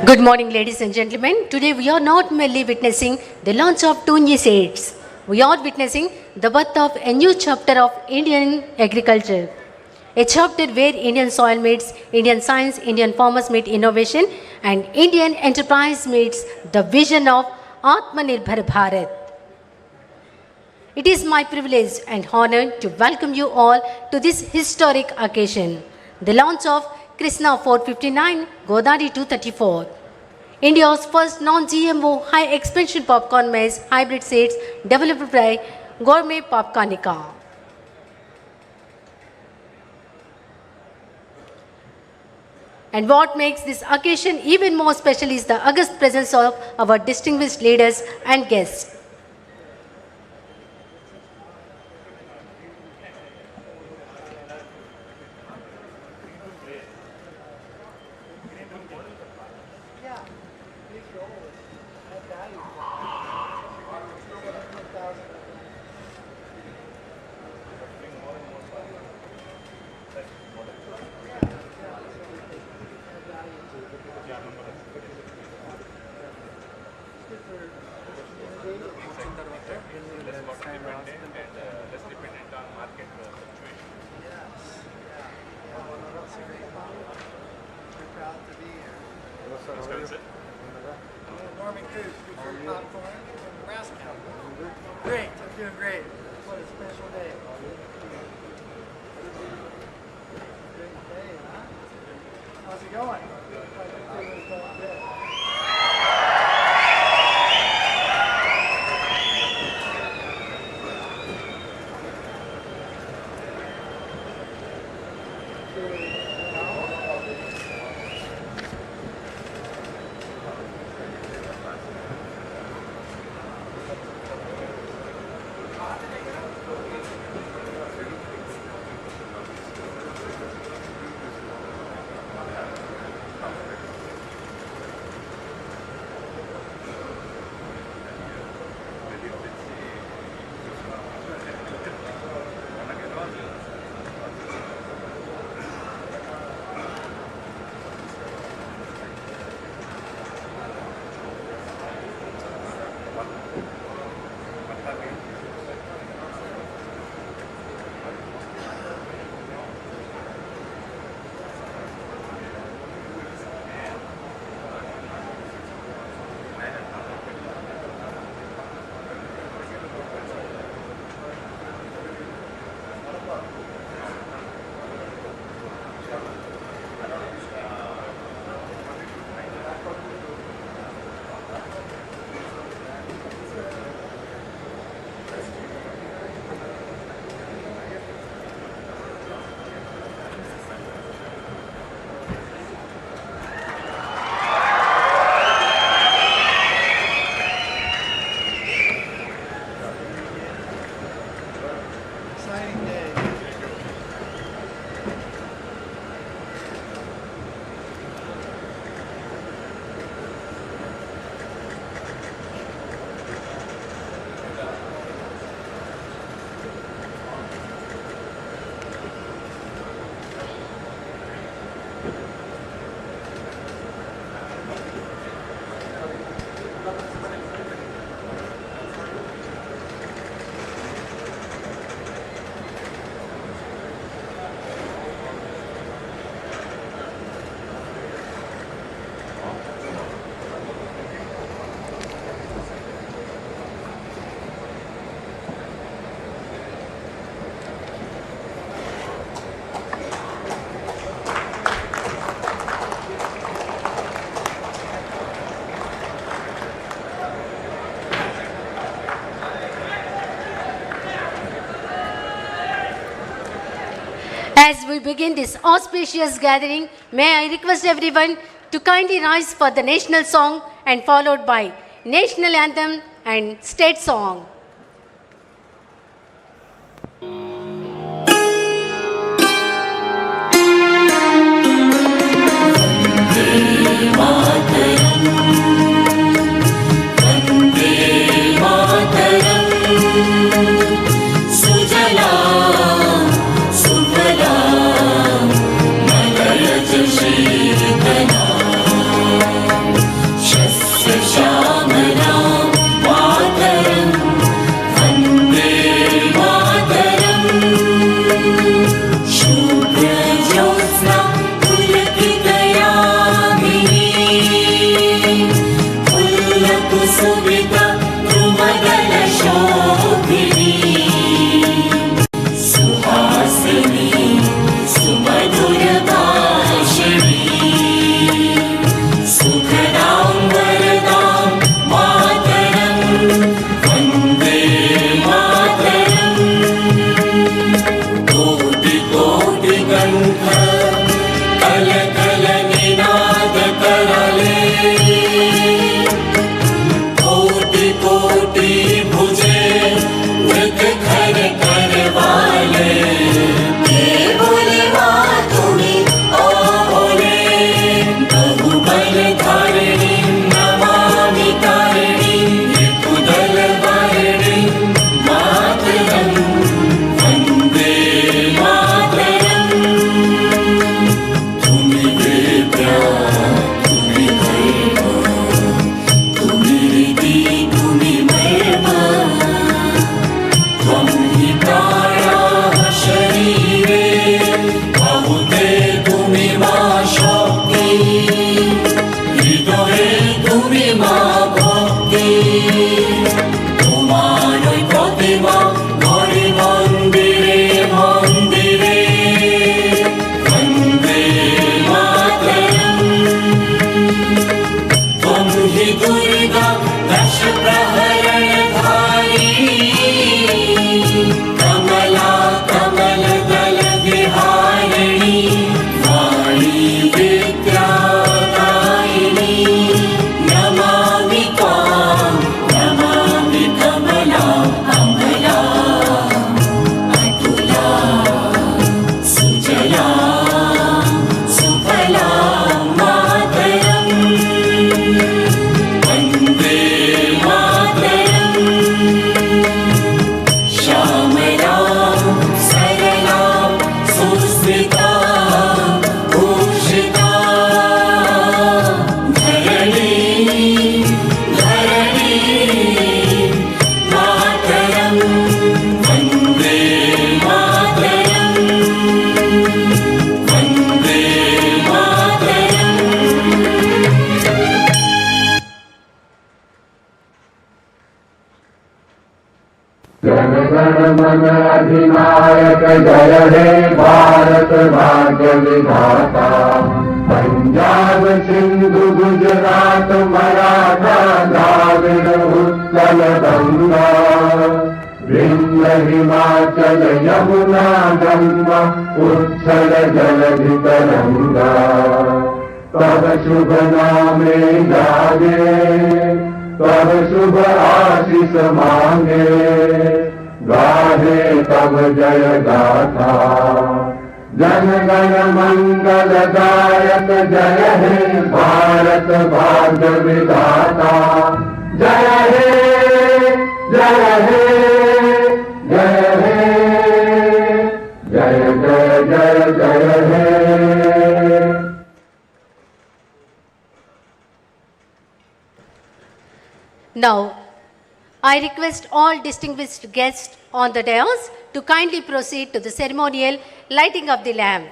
Good morning, ladies and gentlemen. Today we are not merely witnessing the launch of two new seeds. We are witnessing the birth of a new chapter of Indian agriculture. A chapter where Indian soil meets Indian science, Indian farmers meet innovation, and Indian enterprise meets the vision of Atmanirbhar Bharat. It is my privilege and honor to welcome you all to this historic occasion, the launch of Krishna 459, Godari 234. India's first non-GMO high expansion popcorn maize hybrid seeds developed by Gourmet Popcornica. And what makes this occasion even more special is the august presence of our distinguished leaders and guests. Great, I'm doing great. What a special day. Great day, huh? How's it going? As we begin this auspicious gathering, may I request everyone to kindly rise for the national song and followed by national anthem and state song. Shri Suvit द्रुमदल शोभिनी Suhasini सुमधुर भाषिणी सुखदां वरदां मातरं वन्दे मातरम् कोटि कोटि कंठ कल कल निनाद करले कोटि कोटि भुजे मृत खर कर वाले के बोले तुम्हें ओ बोले बहुबल धारिणी नमामि तारिणी कुदल वारिणी मातरं वन्दे मातरम् तुम्हें वेद्या तुम्हें दैव तुम्हें रीति तुम्हें महिमा त्वं हि प्राणाः शरीरे बहुते तुम्हें मा शक्ति হৃদয়ে তুমি মা ভক্তি তোমার ওই প্রতিমা ঘরে মন্দিরে মন্দিরে বন্দে মাতরম ত্বং হি দুর্গা দশ প্রহরণ ধারিণী কমলা কমল দল বিহারিণী वाणी विद्यादायिनी नमामि त्वां नमामि कमला अमला अतुला सुजला सुफला मातरं वन्दे मातरम् श्यामलां सरलां सुस्मितां भूषिता धरणी धरणी मातरं वन्दे मातरम् वन्दे मातरम् जन गण मन अधिनायक जय हे भारत भाग्य विधाता पंजाब सिंधु गुजरात मराठा द्राविड़ उत्कल गंगा विंध्य हिमाचल यमुना गंगा उच्छल जलधि तरंगा तब शुभ नामे जागे तब शुभ आशीष मांगे गाहे तब जय गाथा जन गण मंगल दायक जय हे भारत भाग्य विधाता जय हे जय हे जय हे जय जय जय जय हे Now, I request all distinguished guests on the dais to kindly proceed to the ceremonial lighting of the lamp.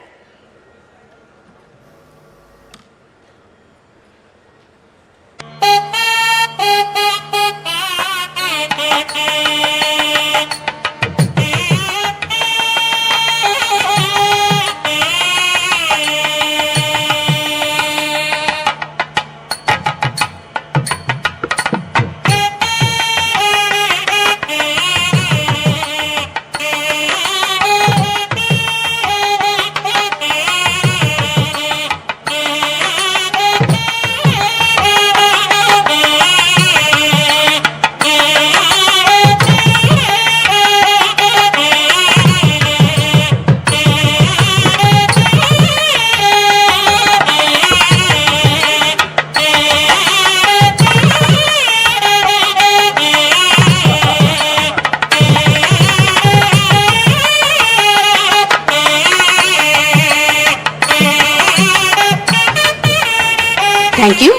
Thank you.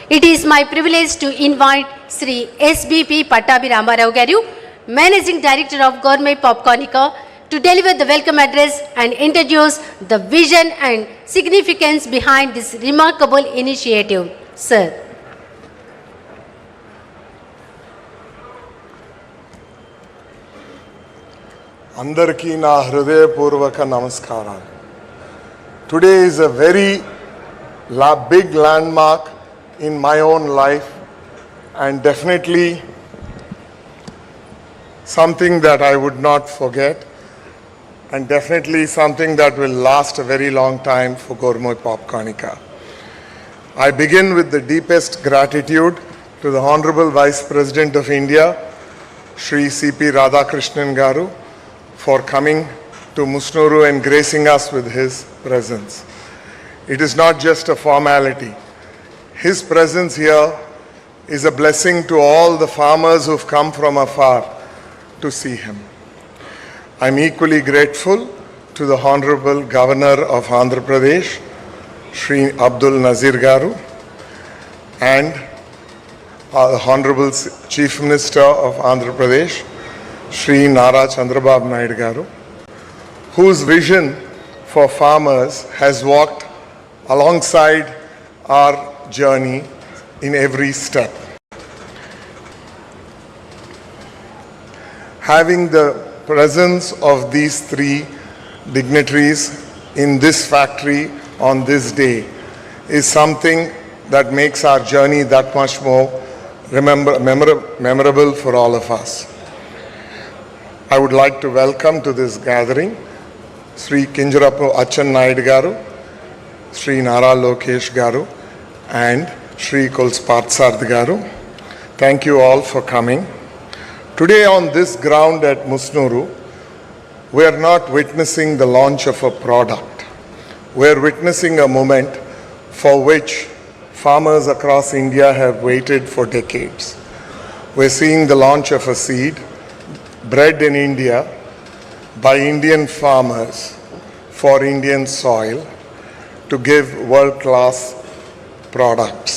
It is my privilege to invite Sri SBP Pattabhi Ramarao Garu, Managing Director of Gourmet Popcornica, to deliver the welcome address and introduce the vision and significance behind this remarkable initiative. Sir. అందరికీ నా హృదయపూర్వక నమస్కారాలు. Today is a very big landmark in my own life and definitely something that I would not forget and definitely something that will last a very long time for Gourmet Popcornica. I begin with the deepest gratitude to the Honorable Vice President of India, Shri C.P. Radhakrishnan Garu, for coming to Musnuru and gracing us with his presence. It is not just a formality. His presence here is a blessing to all the farmers who've come from afar to see him. I'm equally grateful to the Honorable Governor of Andhra Pradesh, Shri Abdul Nazir Garu, and the Honorable Chief Minister of Andhra Pradesh, Shri Chandrababu Garu, whose vision for farmers has walked alongside our journey in every step. Having the presence of these three dignitaries in this factory on this day is something that makes our journey that much more memorable for all of us. I would like to welcome to this gathering Sri Chandrababu Achan Naidu Garu, Sri Nara Lokesh Garu, and Sri Kolspatsard Garu. Thank you all for coming. Today on this ground at Musnuru, we are not witnessing the launch of a product. We are witnessing a moment for which farmers across India have waited for decades. We are seeing the launch of a seed bred in India by Indian farmers for Indian soil to give world-class products.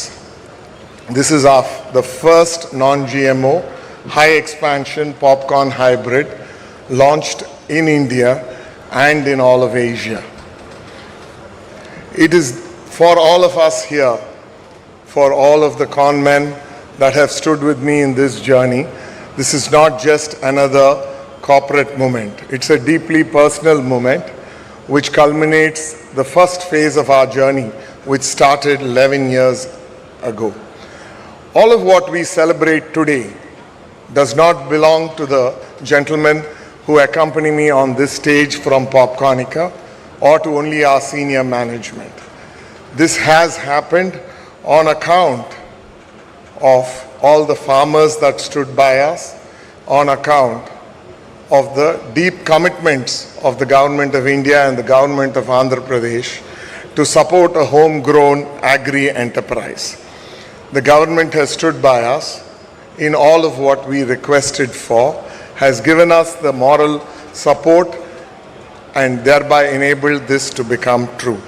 This is the first non-GMO high-expansion popcorn hybrid launched in India and in all of Asia. It is for all of us here, for all of the con men that have stood with me in this journey, this is not just another corporate moment. It's a deeply personal moment which culminates the first phase of our journey, which started 11 years ago. All of what we celebrate today does not belong to the gentlemen who accompany me on this stage from Popcornica or to only our senior management. This has happened on account of all the farmers that stood by us, on account of the deep commitments of the Government of India and the Government of Andhra Pradesh to support a homegrown agri-enterprise. The government has stood by us in all of what we requested for, has given us the moral support and thereby enabled this to become true.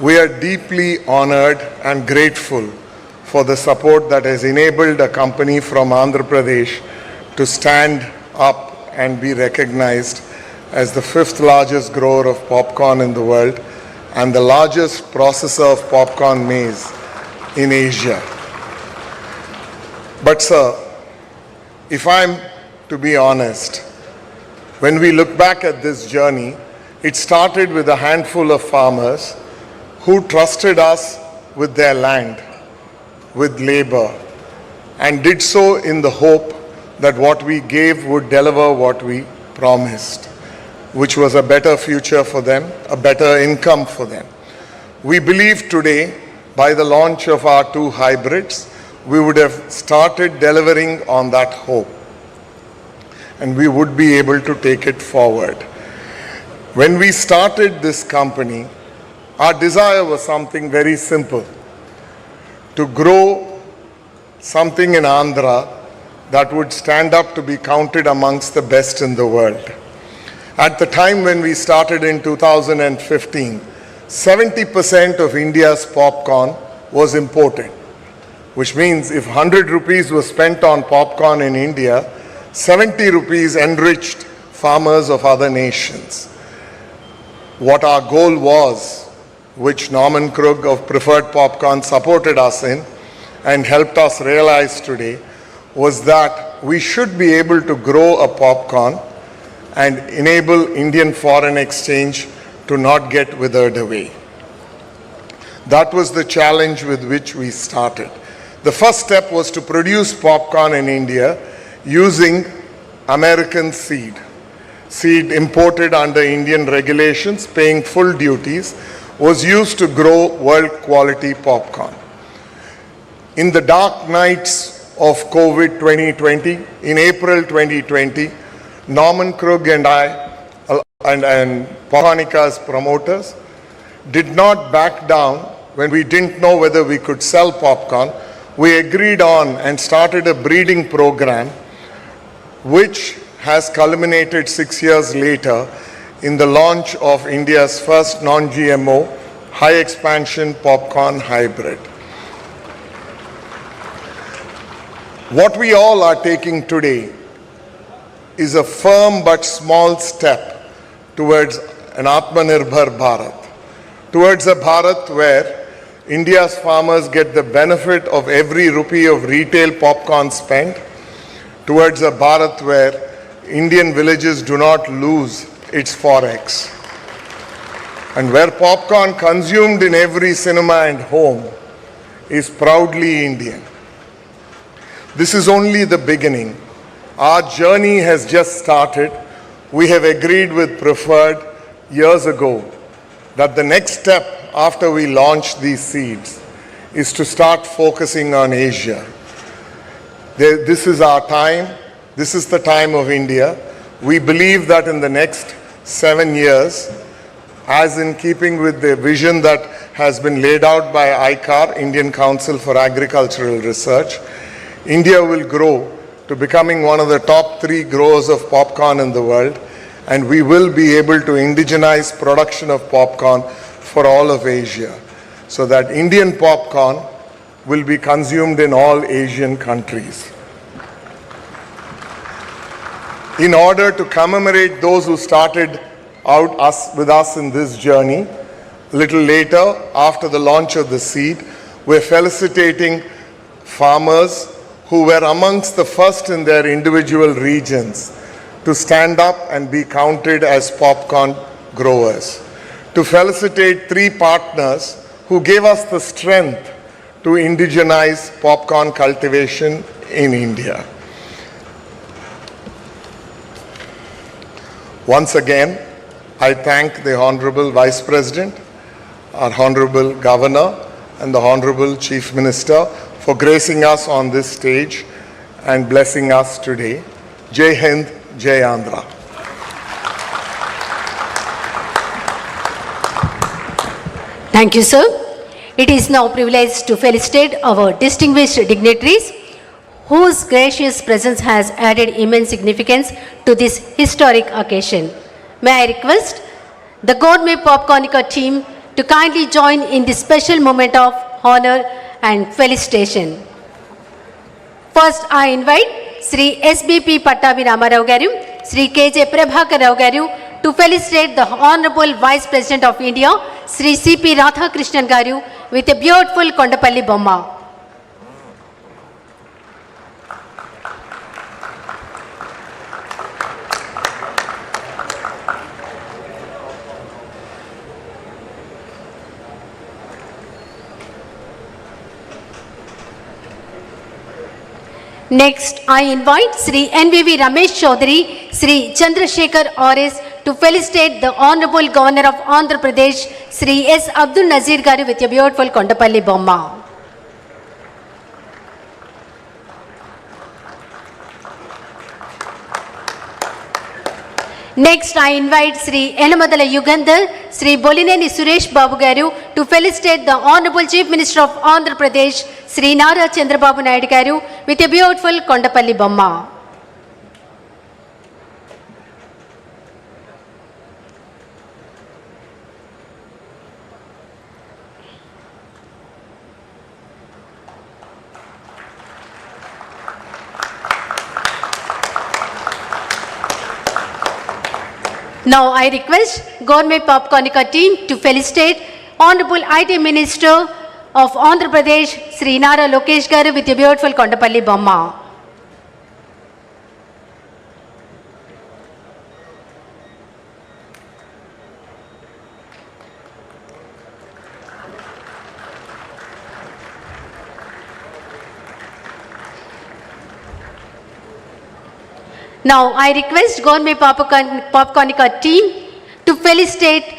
We are deeply honored and grateful for the support that has enabled a company from Andhra Pradesh to stand up and be recognized as the 5th largest grower of popcorn in the world and the largest processor of popcorn maize in Asia. But sir, if I'm to be honest, when we look back at this journey, it started with a handful of farmers who trusted us with their land, with labor, and did so in the hope that what we gave would deliver what we promised, which was a better future for them, a better income for them. We believe today, by the launch of our 2 hybrids, we would have started delivering on that hope, and we would be able to take it forward. When we started this company, our desire was something very simple: to grow something in Andhra that would stand up to be counted amongst the best in the world. At the time when we started in 2015, 70% of India's popcorn was imported, which means if 100 rupees was spent on popcorn in India, 70 rupees enriched farmers of other nations. What our goal was, which Norman Krug of Preferred Popcorn supported us in and helped us realize today, was that we should be able to grow a popcorn and enable Indian foreign exchange to not get withered away. That was the challenge with which we started. The first step was to produce popcorn in India using American seed. Seed imported under Indian regulations, paying full duties, was used to grow world quality popcorn. In the dark nights of COVID 2020, in April 2020, Norman Krug and I and Popcornica's promoters did not back down when we didn't know whether we could sell popcorn. We agreed on and started a breeding program which has culminated 6 years later in the launch of India's first non-GMO high expansion popcorn hybrid. What we all are taking today is a firm but small step towards an Atmanirbhar Bharat, towards a Bharat where India's farmers get the benefit of every rupee of retail popcorn spent, towards a Bharat where Indian villages do not lose its forex, and where popcorn consumed in every cinema and home is proudly Indian. This is only the beginning. Our journey has just started. We have agreed with Preferred years ago that the next step after we launch these seeds is to start focusing on Asia. This is our time. This is the time of India. We believe that in the next 7 years, as in keeping with the vision that has been laid out by ICAR, Indian Council for Agricultural Research, India will grow to becoming one of the top 3 growers of popcorn in the world, and we will be able to indigenize production of popcorn for all of Asia, so that Indian popcorn will be consumed in all Asian countries. In order to commemorate those who started out with us in this journey, a little later, after the launch of the seed, we're felicitating farmers who were amongst the first in their individual regions to stand up and be counted as popcorn growers. To felicitate 3 partners who gave us the strength to indigenize popcorn cultivation in India. Once again, I thank the Honorable Vice President, our Honorable Governor, and the Honorable Chief Minister for gracing us on this stage and blessing us today. Jai Hind, Jai Andhra. Thank you, sir. It is now privileged to felicitate our distinguished dignitaries whose gracious presence has added immense significance to this historic occasion. May I request the Gourmet Popcornica team to kindly join in this special moment of honor and felicitation. First, I invite Sri SBP Pattabi Ramarao Garu, Sri KJ Prabhakar Rao Garu to felicitate the Honorable Vice President of India, Sri CP Radhakrishnan Garu with a beautiful Kondapalli Bomma. Next, I invite Sri NVV Ramesh Chaudhary, Sri Chandrasekhar RS to felicitate the Honorable Governor of Andhra Pradesh, Sri S. Abdul Nazir Garu with a beautiful Kondapalli Bomma. Next, I invite Sri Enamadala Yugandhar, Sri Bolineni Suresh Babu Garu to felicitate the Honorable Chief Minister of Andhra Pradesh, Sri Nara Chandrababu Naidu Garu with a beautiful Kondapalli Bomma. Now I request Gourmet Popcornica team to felicitate Honorable IT Minister of Andhra Pradesh, Sri Nara Lokesh Garu with a beautiful Kondapalli Bomma. Now I request Gourmet Popcornica team to felicitate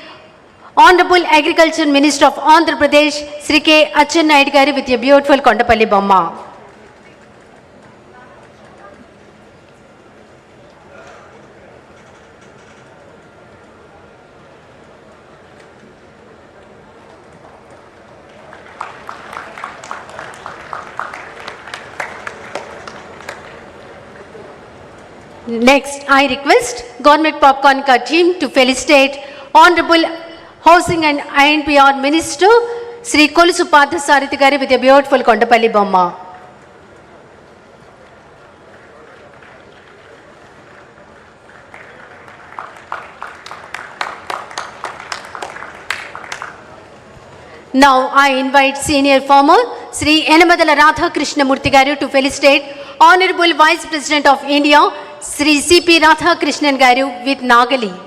Honorable Agriculture Minister of Andhra Pradesh, Sri K. Achennaid Garu with a beautiful Kondapalli Bomma. Next, I request Gourmet Popcornica team to felicitate Honorable Housing and INPR Minister Sri Kolusu Parthasarathi Garu with a beautiful Kondapalli Bomma. Now I invite Senior Farmer Sri Enamadala Radhakrishnan Garu to felicitate Honorable Vice President of India Sri C.P. Radhakrishnan Garu with Nagali.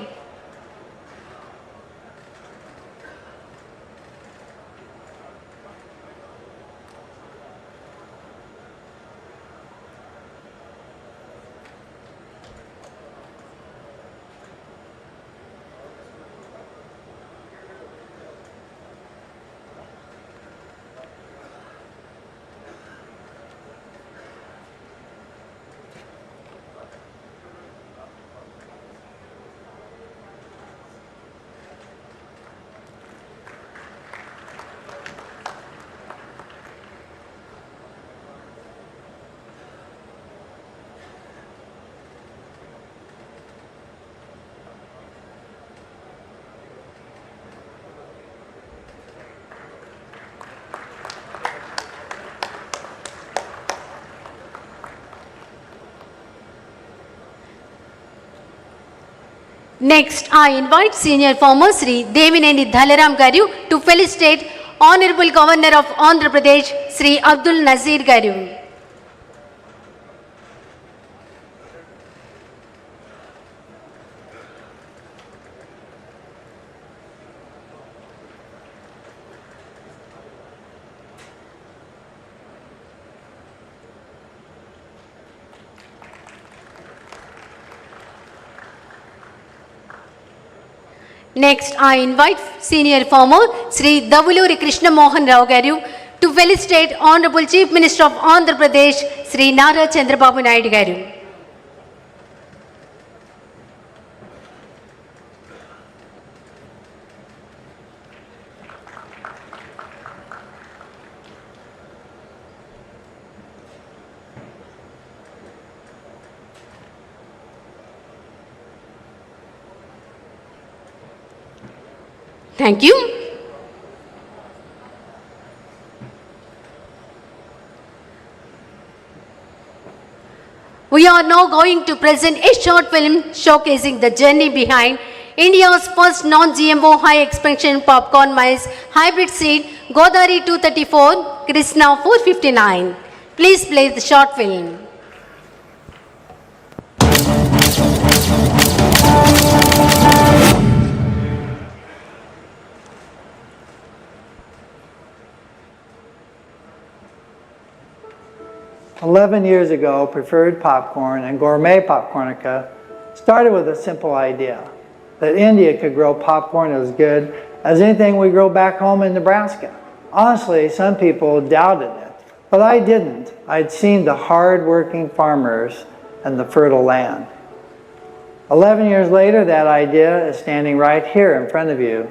Next, I invite Senior Farmer Sri Devineni Dhalaram Garu to felicitate Honorable Governor of Andhra Pradesh Sri Abdul Nazir Garu. Next, I invite Senior Farmer Sri Davuluri Krishna Mohan Rao Garu to felicitate Honorable Chief Minister of Andhra Pradesh Sri Nara Chandrababu Naidu Garu. Thank you. We are now going to present a short film showcasing the journey behind India's first non-GMO high expansion popcorn maize hybrid seed Godari 234, Krishna 459. Please play the short film. "11 years ago, Preferred Popcorn and Gourmet Popcornica started with a simple idea that India could grow popcorn as good as anything we grow back home in Nebraska. Honestly, some people doubted it, but I didn't. I'd seen the hard-working farmers and the fertile land. 11 years later, that idea is standing right here in front of you.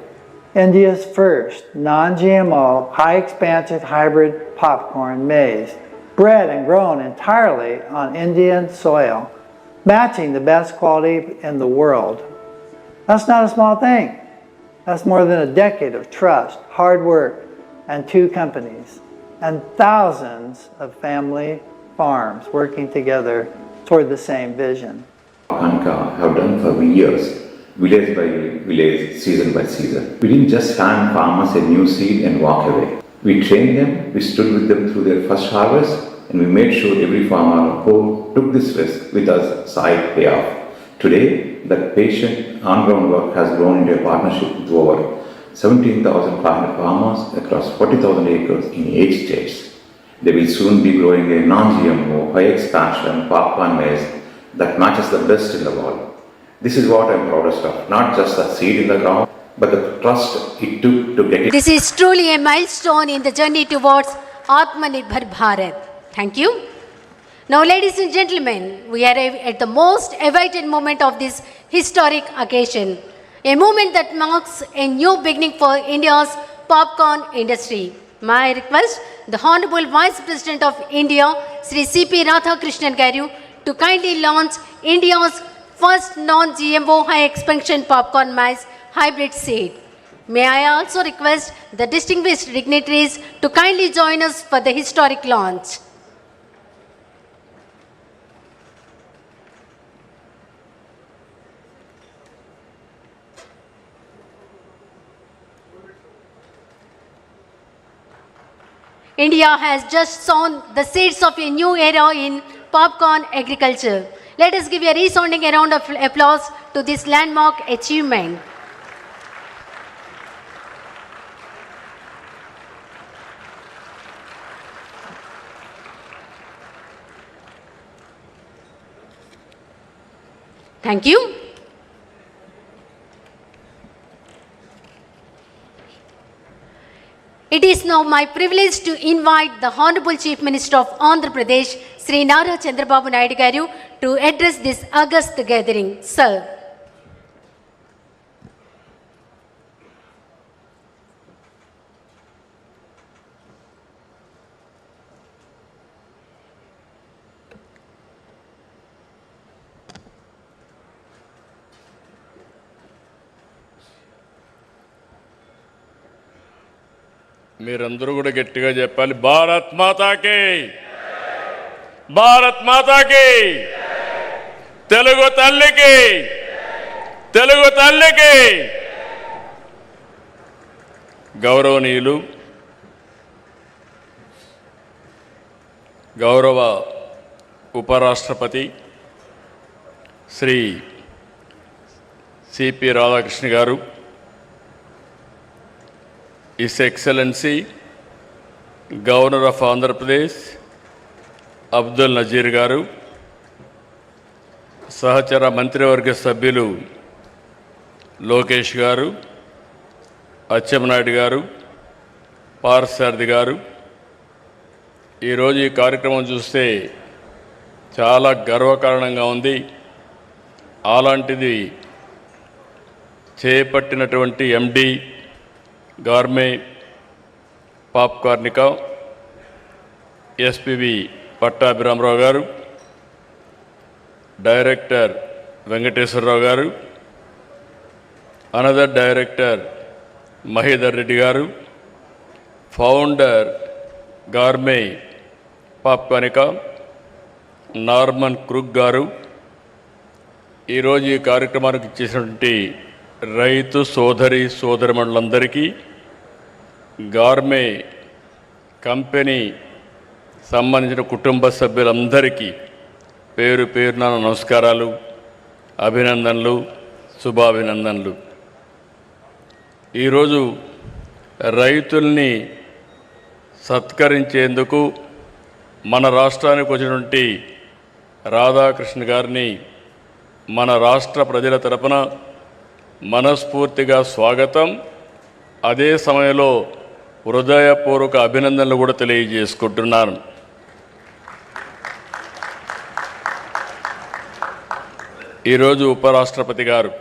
India's first non-GMO, high-expansive hybrid popcorn maize, bred and grown entirely on Indian soil, matching the best quality in the world. That's not a small thing. That's more than a decade of trust, hard work, and 2 companies, and thousands of family farms working together toward the same vision. Anka have done for years. village by village, season by season. We didn't just hand farmers a new seed and walk away. We trained them, we stood with them through their first harvest, and we made sure every farmer who took this risk with us saw it pay off. Today, that patient on-ground work has grown into a partnership with over 17,500 farmers across 40,000 acres in 8 states. They will soon be growing a non-GMO, high-expansion popcorn maize that matches the best in the world. This is what I'm proudest of, not just the seed in the ground, but the trust it took to get it. This is truly a milestone in the journey towards Atmanirbhar Bharat. Thank you. Now, ladies and gentlemen, we arrive at the most awaited moment of this historic occasion, a moment that marks a new beginning for India's popcorn industry. May I request the Honorable Vice President of India, Sri C.P. Radhakrishnan Garu, to kindly launch India's first non-GMO high-expansion popcorn maize hybrid seed. May I also request the distinguished dignitaries to kindly join us for the historic launch. India has just sown the seeds of a new era in popcorn agriculture. Let us give a resounding round of applause to this landmark achievement. Thank you. It is now my privilege to invite the Honorable Chief Minister of Andhra Pradesh, Sri Nara Chandrababu Naidu Garu, to address this august gathering. Sir. మీరందరూ కూడా గట్టిగా చెప్పాలి, భారత్ మాతాకి, భారత్ మాతాకి, తెలుగు తల్లికి, తెలుగు తల్లికి. గౌరవనీయులు, గౌరవ ఉపరాష్ట్రపతి శ్రీ సిపి రాధాకృష్ణ గారు, His Excellency Governor of Andhra Pradesh Abdul Nazir Garu, సహచర మంత్రివర్గ సభ్యులు లోకేష్ గారు, అచ్చెన్నాయుడు గారు, పార్సారథి గారు, ఈరోజు ఈ కార్యక్రమం చూస్తే చాలా గర్వకారణంగా ఉంది. అలాంటిది చేపట్టినటువంటి ఎండి గార్మే పాప్కార్నిక ఎస్పివి పట్టాభిరామరావు గారు, డైరెక్టర్ వెంకటేశ్వరరావు గారు, అనదర్ డైరెక్టర్ మహేదర్ రెడ్డి గారు, ఫౌండర్ గార్మే పాప్కార్నిక నార్మన్ క్రూక్ గారు, ఈరోజు ఈ కార్యక్రమానికి ఇచ్చేసినటువంటి రైతు సోదరి సోదరిమణులందరికీ, గార్మే కంపెనీ సంబంధించిన కుటుంబ సభ్యులందరికీ పేరు పేరున నమస్కారాలు, అభినందనలు, శుభాభినందనలు. ఈరోజు రైతుల్ని సత్కరించేందుకు మన రాష్ట్రానికి వచ్చినటువంటి రాధాకృష్ణ గారిని మన రాష్ట్ర ప్రజల తరపున మనస్ఫూర్తిగా స్వాగతం, అదే సమయంలో హృదయపూర్వక అభినందనలు కూడా తెలియజేసుకుంటున్నాను. ఈరోజు ఉపరాష్ట్రపతి గారు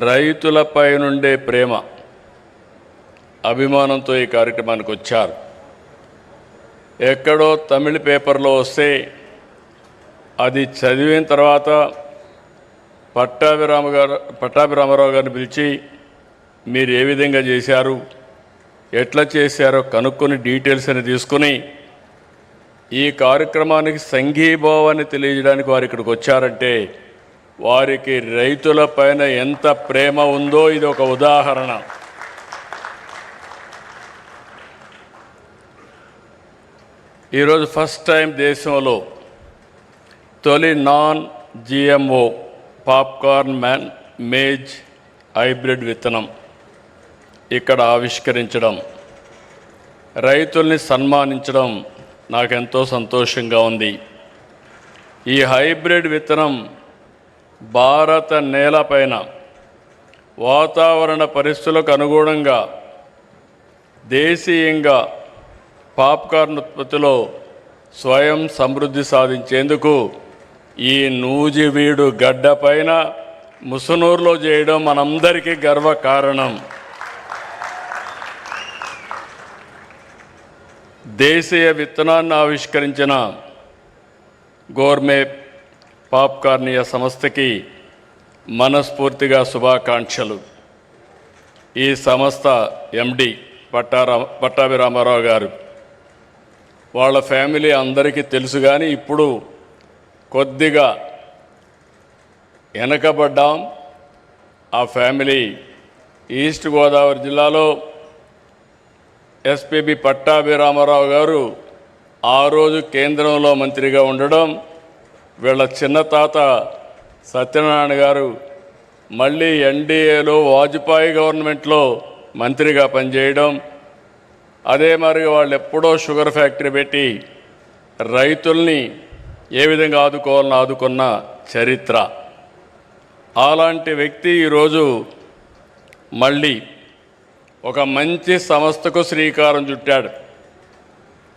రైతులపై నుండే ప్రేమ, అభిమానంతో ఈ కార్యక్రమానికి వచ్చారు. ఎక్కడో తమిళ పేపర్లో వస్తే అది చదివిన తర్వాత పట్టాభిరామరావు గారిని పిలిచి మీరు ఏ విధంగా చేశారు, ఎట్లా చేశారో కనుక్కొని డీటెయిల్స్ అని తీసుకుని ఈ కార్యక్రమానికి సంఘీభావాన్ని తెలియజేయడానికి వారు ఇక్కడికి వచ్చారంటే వారికి రైతులపైన ఎంత ప్రేమ ఉందో ఇది ఒక ఉదాహరణ. ఈరోజు ఫస్ట్ టైం దేశంలో తొలి నాన్-GMO పాప్కార్న్ మేజ్ హైబ్రిడ్ విత్తనం ఇక్కడ ఆవిష్కరించడం, రైతుల్ని సన్మానించడం నాకెంతో సంతోషంగా ఉంది. ఈ హైబ్రిడ్ విత్తనం భారత నేలపైన వాతావరణ పరిస్థితులకు అనుగుణంగా దేశీయంగా పాప్కార్న్ ఉత్పత్తిలో స్వయం సమృద్ధి సాధించేందుకు ఈ నూజివీడు గడ్డపైన ముసునూరులో చేయడం మనందరికీ గర్వకారణం. దేశీయ విత్తనాన్ని ఆవిష్కరించిన గోర్మే పాప్కార్నియా సంస్థకి మనస్ఫూర్తిగా శుభాకాంక్షలు. ఈ సంస్థ MD పట్టాభి రామారావు గారు, వాళ్ళ ఫ్యామిలీ అందరికీ తెలుసు. కానీ ఇప్పుడు కొద్దిగా వెనకబడ్డాం. ఆ ఫ్యామిలీ ఈస్ట్ గోదావరి జిల్లాలో SPB పట్టాభి రామారావు గారు ఆ రోజు కేంద్రంలో మంత్రిగా ఉండడం, వీళ్ళ చిన్న తాత సత్యనారాయణ గారు మళ్ళీ NDAలో వాజ్పేయి గవర్నమెంట్లో మంత్రిగా పనిచేయడం, అదే మరి వాళ్ళు ఎప్పుడో షుగర్ ఫ్యాక్టరీ పెట్టి రైతుల్ని ఏ విధంగా ఆదుకోవాలని ఆదుకున్న చరిత్ర. అలాంటి వ్యక్తి ఈరోజు మళ్ళీ ఒక మంచి సంస్థకు శ్రీకారం చుట్టాడు.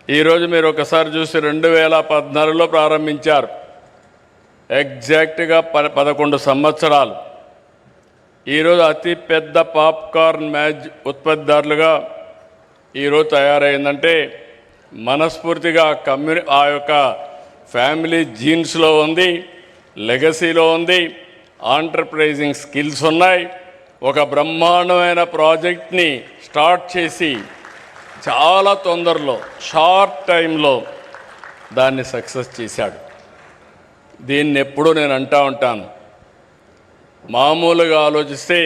ఈరోజు మీరు ఒకసారి చూసి 2014లో ప్రారంభించారు. ఎగ్జాక్ట్గా 11 సంవత్సరాలు. ఈరోజు అతి పెద్ద పాప్కార్న్ మేజ్ ఉత్పత్తిదారులుగా ఈరోజు తయారైందంటే మనస్ఫూర్తిగా ఆ యొక్క ఫ్యామిలీ జీన్స్లో ఉంది, లెగసీలో ఉంది, ఆంటర్ప్రైజింగ్ స్కిల్స్ ఉన్నాయి. ఒక బ్రహ్మాండమైన ప్రాజెక్ట్ని స్టార్ట్ చేసి చాలా తొందరలో షార్ట్ టైంలో దాన్ని సక్సెస్ చేశాడు. దీన్ని ఎప్పుడూ నేను అంటూ ఉంటాను, మామూలుగా ఆలోచిస్తే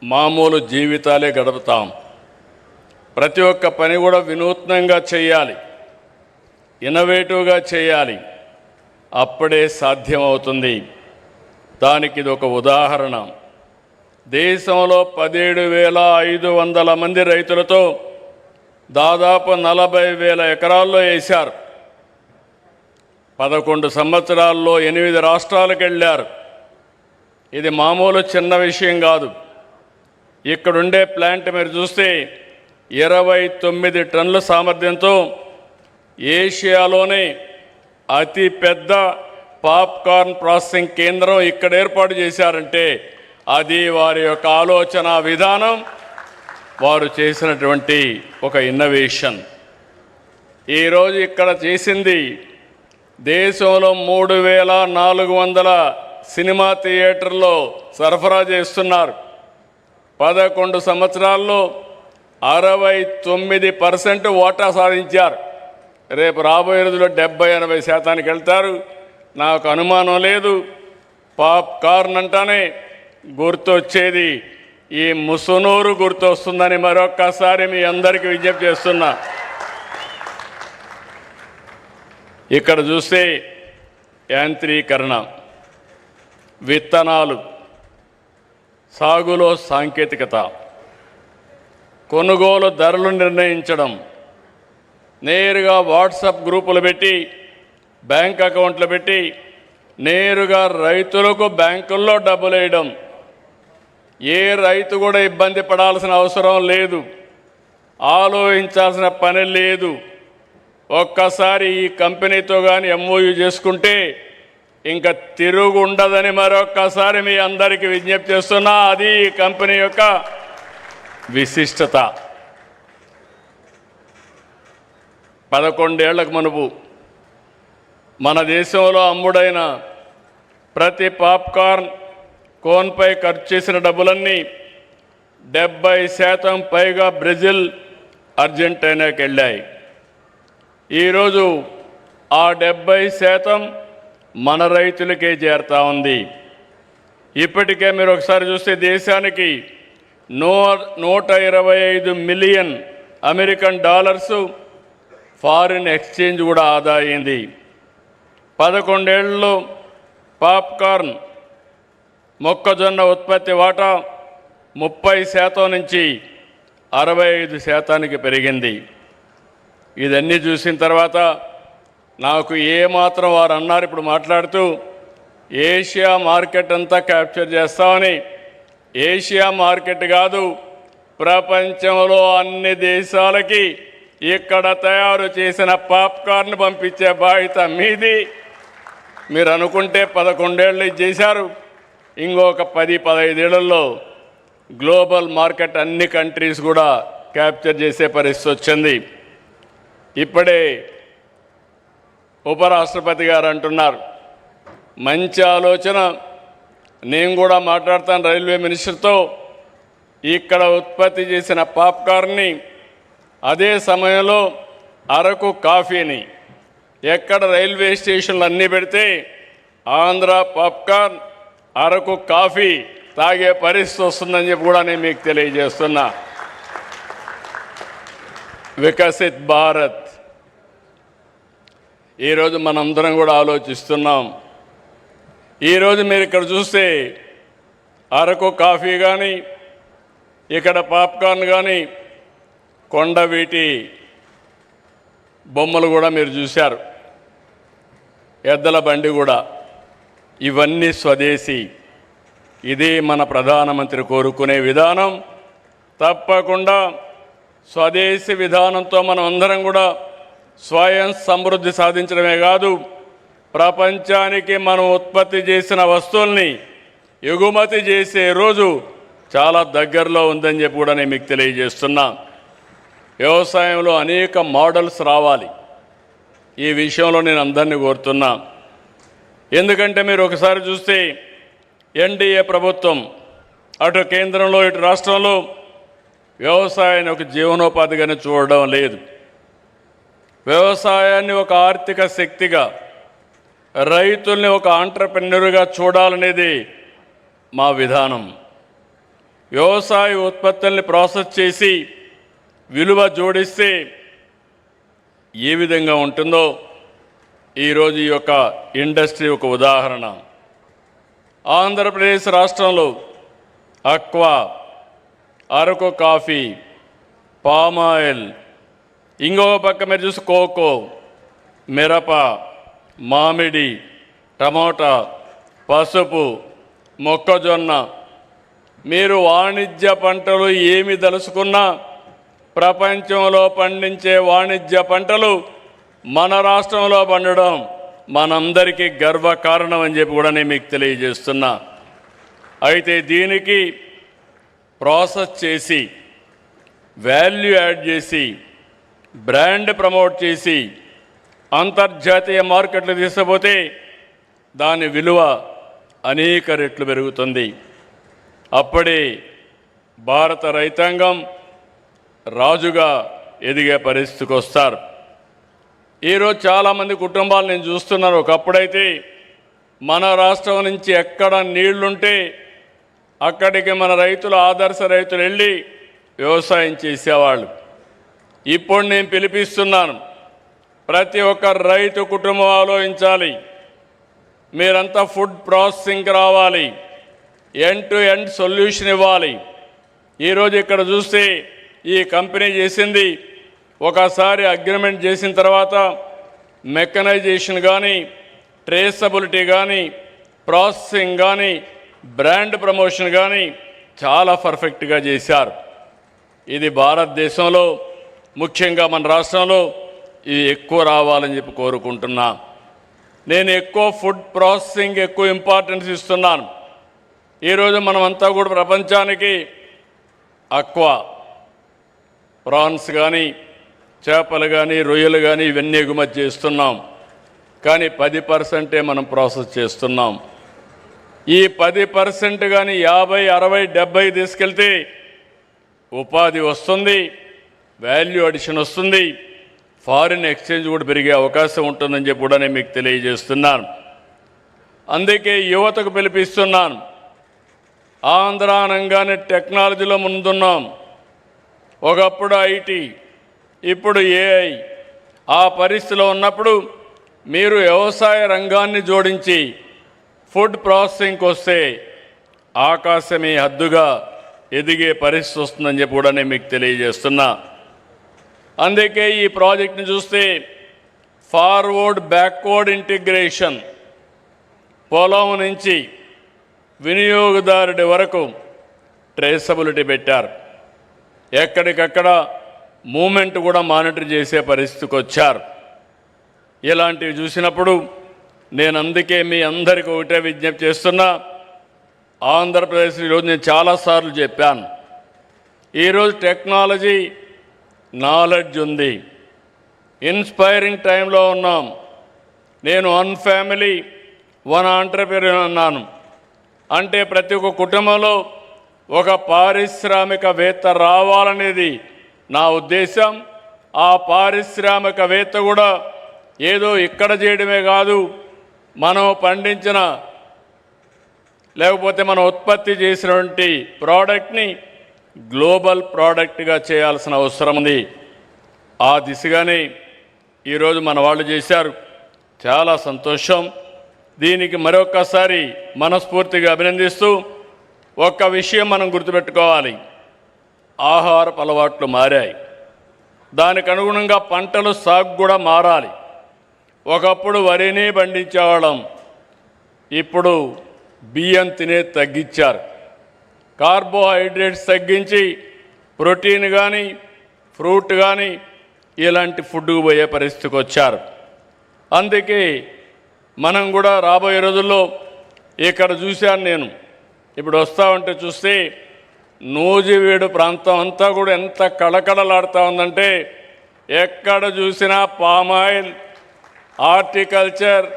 మామూలు జీవితాలే గడుపుతాం. ప్రతి ఒక్క పని కూడా వినూత్నంగా చేయాలి, ఇన్నోవేటివ్గా చేయాలి, అప్పుడే సాధ్యమవుతుంది. దానికి ఇది ఒక ఉదాహరణ. దేశంలో 17,500 మంది రైతులతో దాదాపు 40,000 ఎకరాల్లో వేశారు. 11 సంవత్సరాల్లో 8 రాష్ట్రాలకు వెళ్ళారు. ఇది మామూలు చిన్న విషయం కాదు. ఇక్కడుండే ప్లాంట్ మీరు చూస్తే 29 టన్నుల సామర్థ్యంతో ఏషియాలోనే అతి పెద్ద పాప్కార్న్ ప్రాసెసింగ్ కేంద్రం ఇక్కడ ఏర్పాటు చేశారంటే అది వారి యొక్క ఆలోచన విధానం, వారు చేసినటువంటి ఒక ఇన్నోవేషన్. ఈరోజు ఇక్కడ చేసింది దేశంలో 3,400 సినిమా థియేటర్లో సరఫరా చేస్తున్నారు. 11 సంవత్సరాల్లో 69% వాటా సాధించారు. రేపు రాబోయే రోజుల్లో 70-80% వెళ్తారు. నాకు అనుమానం లేదు. పాప్కార్న్ అంటానే గుర్తొచ్చేది ఈ ముసునూరు గుర్తొస్తుందని మరొక్కసారి మీ అందరికీ విజ్ఞప్తి చేస్తున్నా. ఇక్కడ చూస్తే యాంత్రీకరణ, విత్తనాలు, సాగులో సాంకేతికత, కొనుగోలు ధరలు నిర్ణయించడం, నేరుగా వాట్సాప్ గ్రూపులు పెట్టి, బ్యాంక్ అకౌంట్లు పెట్టి నేరుగా రైతులకు బ్యాంకుల్లో డబ్బులు వేయడం. ఏ రైతు కూడా ఇబ్బంది పడాల్సిన అవసరం లేదు, ఆలోచించాల్సిన పని లేదు. ఒక్కసారి ఈ కంపెనీతో కానీ MOU చేసుకుంటే ఇంకా తిరుగు ఉండదని మరొక్కసారి మీ అందరికీ విజ్ఞప్తి చేస్తున్నా. అది ఈ కంపెనీ యొక్క విశిష్టత. 11 ఏళ్లకు మునుపు మన దేశంలో అమ్ముడైన ప్రతి పాప్కార్న్ కోన్పై ఖర్చు చేసిన డబ్బులన్నీ 70% పైగా బ్రెజిల్, అర్జెంటీనాకి వెళ్ళాయి. ఈరోజు ఆ 70% మన రైతులకే చేరుతా ఉంది. ఇప్పటికే మీరు ఒకసారి చూస్తే దేశానికి 125 million American dollars foreign exchange కూడా ఆదా అయింది. 11 ఏళ్లలో పాప్కార్న్ మొక్కజొన్న ఉత్పత్తి వాటా 30% నుంచి 65% పెరిగింది. ఇదన్నీ చూసిన తర్వాత నాకు ఏమాత్రం వారు అన్నారు ఇప్పుడు మాట్లాడుతూ ఏషియా మార్కెట్ అంతా క్యాప్చర్ చేస్తామని. ఏషియా మార్కెట్ కాదు, ప్రపంచంలో అన్ని దేశాలకి ఇక్కడ తయారు చేసిన పాప్కార్న్ పంపించే బాధ్యత మీది. మీరు అనుకుంటే 11 ఏళ్ళు చేశారు, ఇంకొక 10-15 ఏళ్లలో గ్లోబల్ మార్కెట్ అన్ని కంట్రీస్ కూడా క్యాప్చర్ చేసే పరిస్థితి వచ్చింది. ఇప్పుడే ఉపరాష్ట్రపతి గారు అంటున్నారు, మంచి ఆలోచన, నేను కూడా మాట్లాడతాను రైల్వే మినిస్టర్తో. ఇక్కడ ఉత్పత్తి చేసిన పాప్కార్న్ని అదే సమయంలో అరకు కాఫీని ఎక్కడ రైల్వే స్టేషన్లు అన్నీ పెడితే ఆంధ్ర పాప్కార్న్, అరకు కాఫీ తాగే పరిస్థితి వస్తుందని చెప్పి కూడా నేను మీకు తెలియజేస్తున్నా. వికసిత్ భారత్ ఈరోజు మనందరం కూడా ఆలోచిస్తున్నాం. ఈరోజు మీరు ఇక్కడ చూస్తే అరకు కాఫీ కానీ, ఇక్కడ పాప్కార్న్ కానీ, కొండవీటి బొమ్మలు కూడా మీరు చూశారు, ఎద్దల బండి కూడా, ఇవన్నీ స్వదేశీ. ఇది మన ప్రధానమంత్రి కోరుకునే విధానం. తప్పకుండా స్వదేశీ విధానంతో మనం అందరం కూడా స్వయం సమృద్ధి సాధించడమే కాదు, ప్రపంచానికి మనం ఉత్పత్తి చేసిన వస్తువుల్ని ఎగుమతి చేసే రోజు చాలా దగ్గరలో ఉందని చెప్పి కూడా నేను మీకు తెలియజేస్తున్నా. వ్యవసాయంలో అనేక మోడల్స్ రావాలి. ఈ విషయంలో నేను అందరినీ కోరుతున్నా. ఎందుకంటే మీరు ఒకసారి చూస్తే ఎన్డీఏ ప్రభుత్వం అటు కేంద్రంలో ఇటు రాష్ట్రంలో వ్యవసాయాన్ని ఒక జీవనోపాధిగానే చూడడం లేదు. వ్యవసాయాన్ని ఒక ఆర్థిక శక్తిగా, రైతుల్ని ఒక ఆంట్రప్రెన్యూర్గా చూడాలనేది మా విధానం. వ్యవసాయ ఉత్పత్తుల్ని ప్రాసెస్ చేసి విలువ జోడిస్తే ఏ విధంగా ఉంటుందో ఈరోజు ఈ యొక్క ఇండస్ట్రీ ఒక ఉదాహరణ. ఆంధ్రప్రదేశ్ రాష్ట్రంలో అక్వా, అరకు కాఫీ, పామాయిల్, ఇంకొక పక్క మీరు చూసి కోకో, మిరప, మామిడి, టమోటా, పసుపు, మొక్కజొన్న, మీరు వాణిజ్య పంటలు ఏమి దలుచుకున్నా ప్రపంచంలో పండించే వాణిజ్య పంటలు మన రాష్ట్రంలో పండడం మనందరికీ గర్వకారణం అని చెప్పి కూడా నేను మీకు తెలియజేస్తున్నా. అయితే దీనికి ప్రాసెస్ చేసి, వాల్యూ యాడ్ చేసి, బ్రాండ్ ప్రమోట్ చేసి అంతర్జాతీయ మార్కెట్లు తీసుకుపోతే దాని విలువ అనేక రెట్లు పెరుగుతుంది. అప్పుడే భారత రైతాంగం రాజుగా ఎదిగే పరిస్థితికి వస్తారు. ఈరోజు చాలామంది కుటుంబాలు నేను చూస్తున్నాను, ఒకప్పుడైతే మన రాష్ట్రం నుంచి ఎక్కడ నీళ్లుంటే అక్కడికి మన రైతులు, ఆదర్శ రైతులు వెళ్ళి వ్యవసాయం చేసేవాళ్ళు. ఇప్పుడు నేను పిలిపిస్తున్నాను, ప్రతి ఒక్క రైతు కుటుంబం ఆలోచించాలి. మీరంతా ఫుడ్ ప్రాసెసింగ్కి రావాలి, ఎండ్ టు ఎండ్ సొల్యూషన్ ఇవ్వాలి. ఈరోజు ఇక్కడ చూస్తే ఈ కంపెనీ చేసింది, ఒకసారి అగ్రిమెంట్ చేసిన తర్వాత మెకనైజేషన్ కానీ, ట్రేసబిలిటీ కానీ, ప్రాసెసింగ్ కానీ, బ్రాండ్ ప్రమోషన్ కానీ చాలా పర్ఫెక్ట్గా చేశారు. ఇది భారతదేశంలో, ముఖ్యంగా మన రాష్ట్రంలో ఇది ఎక్కువ రావాలని చెప్పి కోరుకుంటున్నా. నేను ఎక్కువ ఫుడ్ ప్రాసెసింగ్ ఎక్కువ ఇంపార్టెన్స్ ఇస్తున్నాను. ఈరోజు మనమంతా కూడా ప్రపంచానికి అక్వా, ప్రాన్స్ కానీ, చేపలు కానీ, రొయ్యలు కానీ ఇవన్నీ ఎగుమతి చేస్తున్నాం. కానీ 10% మనం ప్రాసెస్ చేస్తున్నాం. ఈ 10% కానీ 50, 60, 70 తీసుకెళ్తే ఉపాధి వస్తుంది, వాల్యూ అడిషన్ వస్తుంది, ఫారిన్ ఎక్స్చేంజ్ కూడా పెరిగే అవకాశం ఉంటుందని చెప్పి కూడా నేను మీకు తెలియజేస్తున్నాను. అందుకే యువతకు పిలిపిస్తున్నాను, ఆంధ్ర అనగానే టెక్నాలజీలో ముందున్నాం. ఒకప్పుడు ఐటీ, ఇప్పుడు ఏఐ. ఆ పరిస్థితిలో ఉన్నప్పుడు మీరు వ్యవసాయ రంగాన్ని జోడించి ఫుడ్ ప్రాసెసింగ్కి వస్తే ఆకాశమే హద్దుగా ఎదిగే పరిస్థితి వస్తుందని చెప్పి కూడా నేను మీకు తెలియజేస్తున్నా. అందుకే ఈ ప్రాజెక్ట్ని చూస్తే ఫార్వర్డ్ బ్యాక్వర్డ్ ఇంటిగ్రేషన్, పొలం నుంచి వినియోగదారుడి వరకు ట్రేసబిలిటీ పెట్టారు. ఎక్కడికక్కడ మూమెంట్ కూడా మానిటర్ చేసే పరిస్థితికి వచ్చారు. ఇలాంటివి చూసినప్పుడు నేను అందుకే మీ అందరికీ ఒకటే విజ్ఞప్తి చేస్తున్నా. ఆంధ్రప్రదేశ్ ఈరోజు నేను చాలాసార్లు చెప్పాను, ఈరోజు టెక్నాలజీ నాలెడ్జ్ ఉంది, ఇన్స్పైరింగ్ టైంలో ఉన్నాం. నేను 1 ఫ్యామిలీ 1 ఆంటర్‌ప్రెన్యూర్ అన్నాను. అంటే ప్రతి ఒక్క కుటుంబంలో ఒక పారిశ్రామికవేత్త రావాలనేది నా ఉద్దేశం. ఆ పారిశ్రామికవేత్త కూడా ఏదో ఇక్కడ చేయడమే కాదు, మనం పండించిన లేకపోతే మనం ఉత్పత్తి చేసినటువంటి ప్రోడక్ట్ని గ్లోబల్ ప్రోడక్ట్గా చేయాల్సిన అవసరం ఉంది. ఆ దిశగానే ఈరోజు మన వాళ్ళు చేశారు. చాలా సంతోషం. దీనికి మరొకసారి మనస్ఫూర్తిగా అభినందిస్తూ ఒక్క విషయం మనం గుర్తుపెట్టుకోవాలి. ఆహారపు అలవాట్లు మారాయి. దానికి అనుగుణంగా పంటలు సాగు కూడా మారాలి. ఒకప్పుడు వరినే పండించేవాళ్ళం, ఇప్పుడు బియ్యం తినే తగ్గించారు. కార్బోహైడ్రేట్స్ తగ్గించి ప్రోటీన్ కానీ ఫ్రూట్ కానీ ఇలాంటి ఫుడ్కు పోయే పరిస్థితికి వచ్చారు. అందుకే మనం కూడా రాబోయే రోజుల్లో ఇక్కడ చూశాను నేను, ఇప్పుడు వస్తూ ఉంటే చూస్తే నూజివీడు ప్రాంతం అంతా కూడా ఎంత కళకళలాడుతూ ఉందంటే ఎక్కడ చూసినా పామాయిల్, హార్టికల్చర్,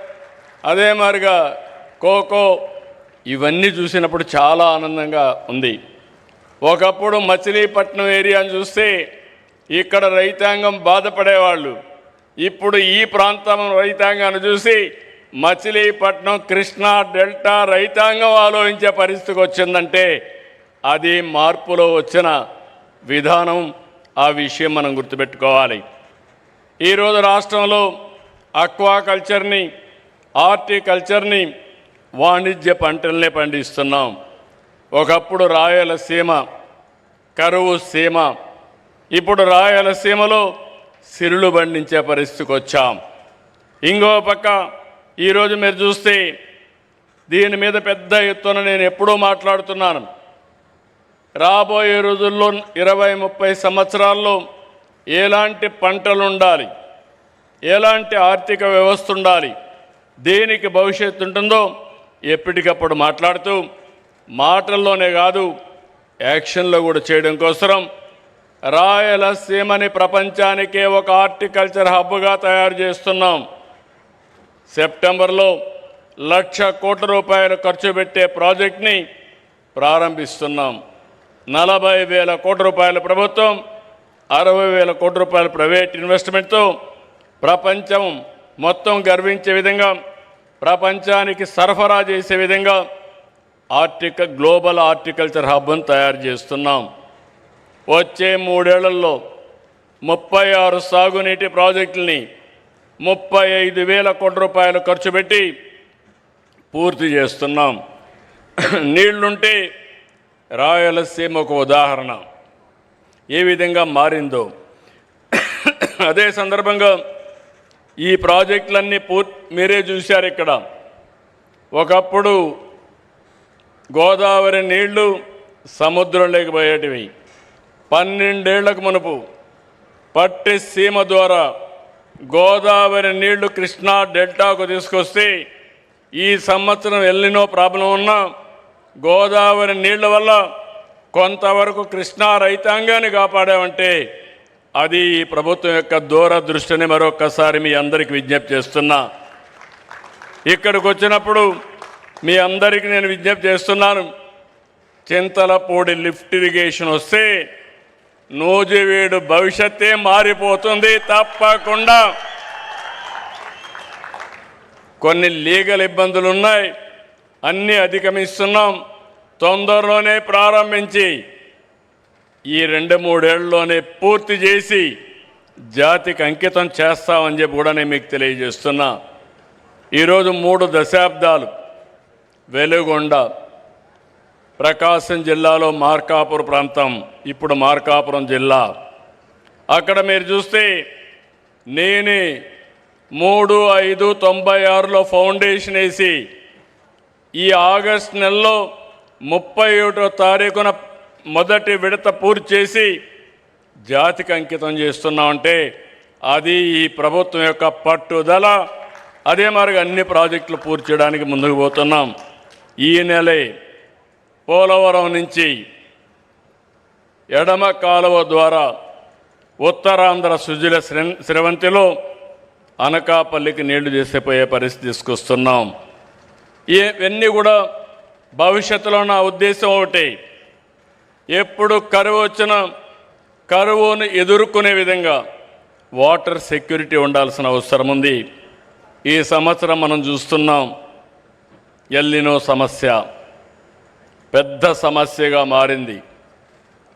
అదే మాదిరిగా కోకో, ఇవన్నీ చూసినప్పుడు చాలా ఆనందంగా ఉంది. ఒకప్పుడు మచిలీపట్నం ఏరియాను చూస్తే ఇక్కడ రైతాంగం బాధపడేవాళ్ళు. ఇప్పుడు ఈ ప్రాంతం రైతాంగాన్ని చూసి మచిలీపట్నం కృష్ణా డెల్టా రైతాంగం ఆలోచించే పరిస్థితికి వచ్చిందంటే అది మార్పులో వచ్చిన విధానం. ఆ విషయం మనం గుర్తుపెట్టుకోవాలి. ఈరోజు రాష్ట్రంలో అక్వాకల్చర్ని, హార్టికల్చర్ని, వాణిజ్య పంటలనే పండిస్తున్నాం. ఒకప్పుడు రాయలసీమ కరువు సీమ, ఇప్పుడు రాయలసీమలో సిరులు పండించే పరిస్థితికి వచ్చాం. ఇంకో పక్క ఈరోజు మీరు చూస్తే దీని మీద పెద్ద ఎత్తున నేను ఎప్పుడూ మాట్లాడుతున్నాను. రాబోయే రోజుల్లో 20-30 సంవత్సరాల్లో ఎలాంటి పంటలు ఉండాలి, ఎలాంటి ఆర్థిక వ్యవస్థ ఉండాలి, దేనికి భవిష్యత్తు ఉంటుందో ఎప్పటికప్పుడు మాట్లాడుతూ మాటల్లోనే కాదు యాక్షన్లో కూడా చేయడం కోసం రాయలసీమని ప్రపంచానికే ఒక హార్టికల్చర్ హబ్గా తయారు చేస్తున్నాం. సెప్టెంబర్లో 1,00,000 కోట్ల రూపాయలు ఖర్చు పెట్టే ప్రాజెక్ట్ని ప్రారంభిస్తున్నాం. 40,000 కోట్ల రూపాయల ప్రభుత్వం, 60,000 కోట్ల రూపాయల ప్రైవేట్ ఇన్వెస్ట్మెంట్తో ప్రపంచం మొత్తం గర్వించే విధంగా, ప్రపంచానికి సరఫరా చేసే విధంగా గ్లోబల్ హార్టికల్చర్ హబ్ను తయారు చేస్తున్నాం. వచ్చే 3 ఏళ్లలో 36 సాగునీటి ప్రాజెక్టుల్ని 35,000 కోట్ల రూపాయలు ఖర్చు పెట్టి పూర్తి చేస్తున్నాం. నీళ్లుంటే రాయలసీమ ఒక ఉదాహరణ ఏ విధంగా మారిందో. అదే సందర్భంగా ఈ ప్రాజెక్టులన్నీ మీరే చూశారు. ఇక్కడ ఒకప్పుడు గోదావరి నీళ్లు సముద్రంలోకి పోయేటివి. 12 ఏళ్లకు మునుపు పట్టి సీమ ద్వారా గోదావరి నీళ్లు కృష్ణా డెల్టాకు తీసుకొస్తే ఈ సంవత్సరం ఎల్నినో ప్రాబ్లం ఉన్నా గోదావరి నీళ్ల వల్ల కొంతవరకు కృష్ణా రైతాంగాన్ని కాపాడామంటే అది ఈ ప్రభుత్వం యొక్క దూరదృష్టిని మరొకసారి మీ అందరికీ విజ్ఞప్తి చేస్తున్నా. ఇక్కడికి వచ్చినప్పుడు మీ అందరికీ నేను విజ్ఞప్తి చేస్తున్నాను, చింతలపూడి లిఫ్ట్ ఇరిగేషన్ వస్తే నూజివీడు భవిష్యత్తే మారిపోతుంది. తప్పకుండా కొన్ని లీగల్ ఇబ్బందులు ఉన్నాయి, అన్నీ అధిగమిస్తున్నాం. తొందరలోనే ప్రారంభించి ఈ 2-3 ఏళ్లలోనే పూర్తి చేసి జాతికి అంకితం చేస్తామని చెప్పి కూడా నేను మీకు తెలియజేస్తున్నా. ఈరోజు 3 దశాబ్దాలు వెలుగొండ, ప్రకాశం జిల్లాలో మార్కాపురం ప్రాంతం, ఇప్పుడు మార్కాపురం జిల్లా. అక్కడ మీరు చూస్తే నేనే 3/5/96లో ఫౌండేషన్ వేసి ఈ ఆగస్టు నెలలో 31వ తారీఖున మొదటి విడత పూర్తి చేసి జాతికి అంకితం చేస్తున్నామంటే అది ఈ ప్రభుత్వం యొక్క పట్టుదల. అదే మరి అన్ని ప్రాజెక్టులు పూర్తి చేయడానికి ముందుకు పోతున్నాం. ఈ నెలే పోలవరం నుంచి ఎడమ కాలువ ద్వారా ఉత్తరాంధ్ర సుజల స్రవంతిలో అనకాపల్లికి నీళ్లు చేసిపోయే పరిస్థితి తీసుకొస్తున్నాం. ఇవన్నీ కూడా భవిష్యత్తులో నా ఉద్దేశం ఒకటి, ఎప్పుడు కరువు వచ్చినా కరువును ఎదుర్కొనే విధంగా వాటర్ సెక్యూరిటీ ఉండాల్సిన అవసరం ఉంది. ఈ సంవత్సరం మనం చూస్తున్నాం ఎల్నినో సమస్య పెద్ద సమస్యగా మారింది.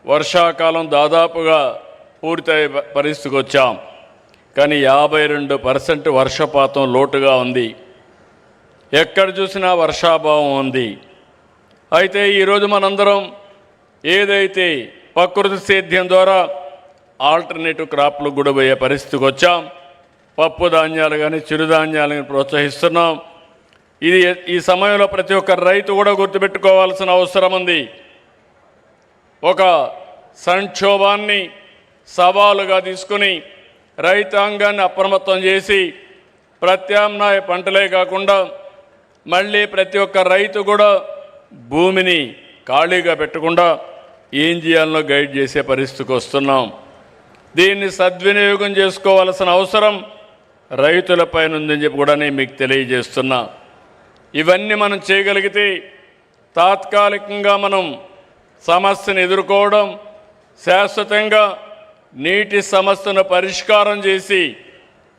వర్షాకాలం దాదాపుగా పూర్తయ్యే పరిస్థితికి వచ్చాం, కానీ 52% వర్షపాతం లోటుగా ఉంది. ఎక్కడ చూసినా వర్షాభావం ఉంది. అయితే ఈరోజు మనందరం ఏదైతే ప్రకృతి సేద్యం ద్వారా ఆల్టర్నేటివ్ క్రాప్లు కూడా పోయే పరిస్థితికి వచ్చాం. పప్పు ధాన్యాలు కానీ చిరుధాన్యాలను ప్రోత్సహిస్తున్నాం. ఇది ఈ సమయంలో ప్రతి ఒక్క రైతు కూడా గుర్తుపెట్టుకోవాల్సిన అవసరం ఉంది. ఒక సంక్షోభాన్ని సవాలుగా తీసుకుని రైతాంగాన్ని అప్రమత్తం చేసి ప్రత్యామ్నాయ పంటలే కాకుండా మళ్ళీ ప్రతి ఒక్క రైతు కూడా భూమిని ఖాళీగా పెట్టకుండా ఏం చేయాలనో గైడ్ చేసే పరిస్థితికి వస్తున్నాం. దీన్ని సద్వినియోగం చేసుకోవాల్సిన అవసరం రైతులపైన ఉందని చెప్పి కూడా నేను మీకు తెలియజేస్తున్నా. ఇవన్నీ మనం చేయగలిగితే తాత్కాలికంగా మనం సమస్యను ఎదుర్కోవడం, శాశ్వతంగా నీటి సమస్యను పరిష్కారం చేసి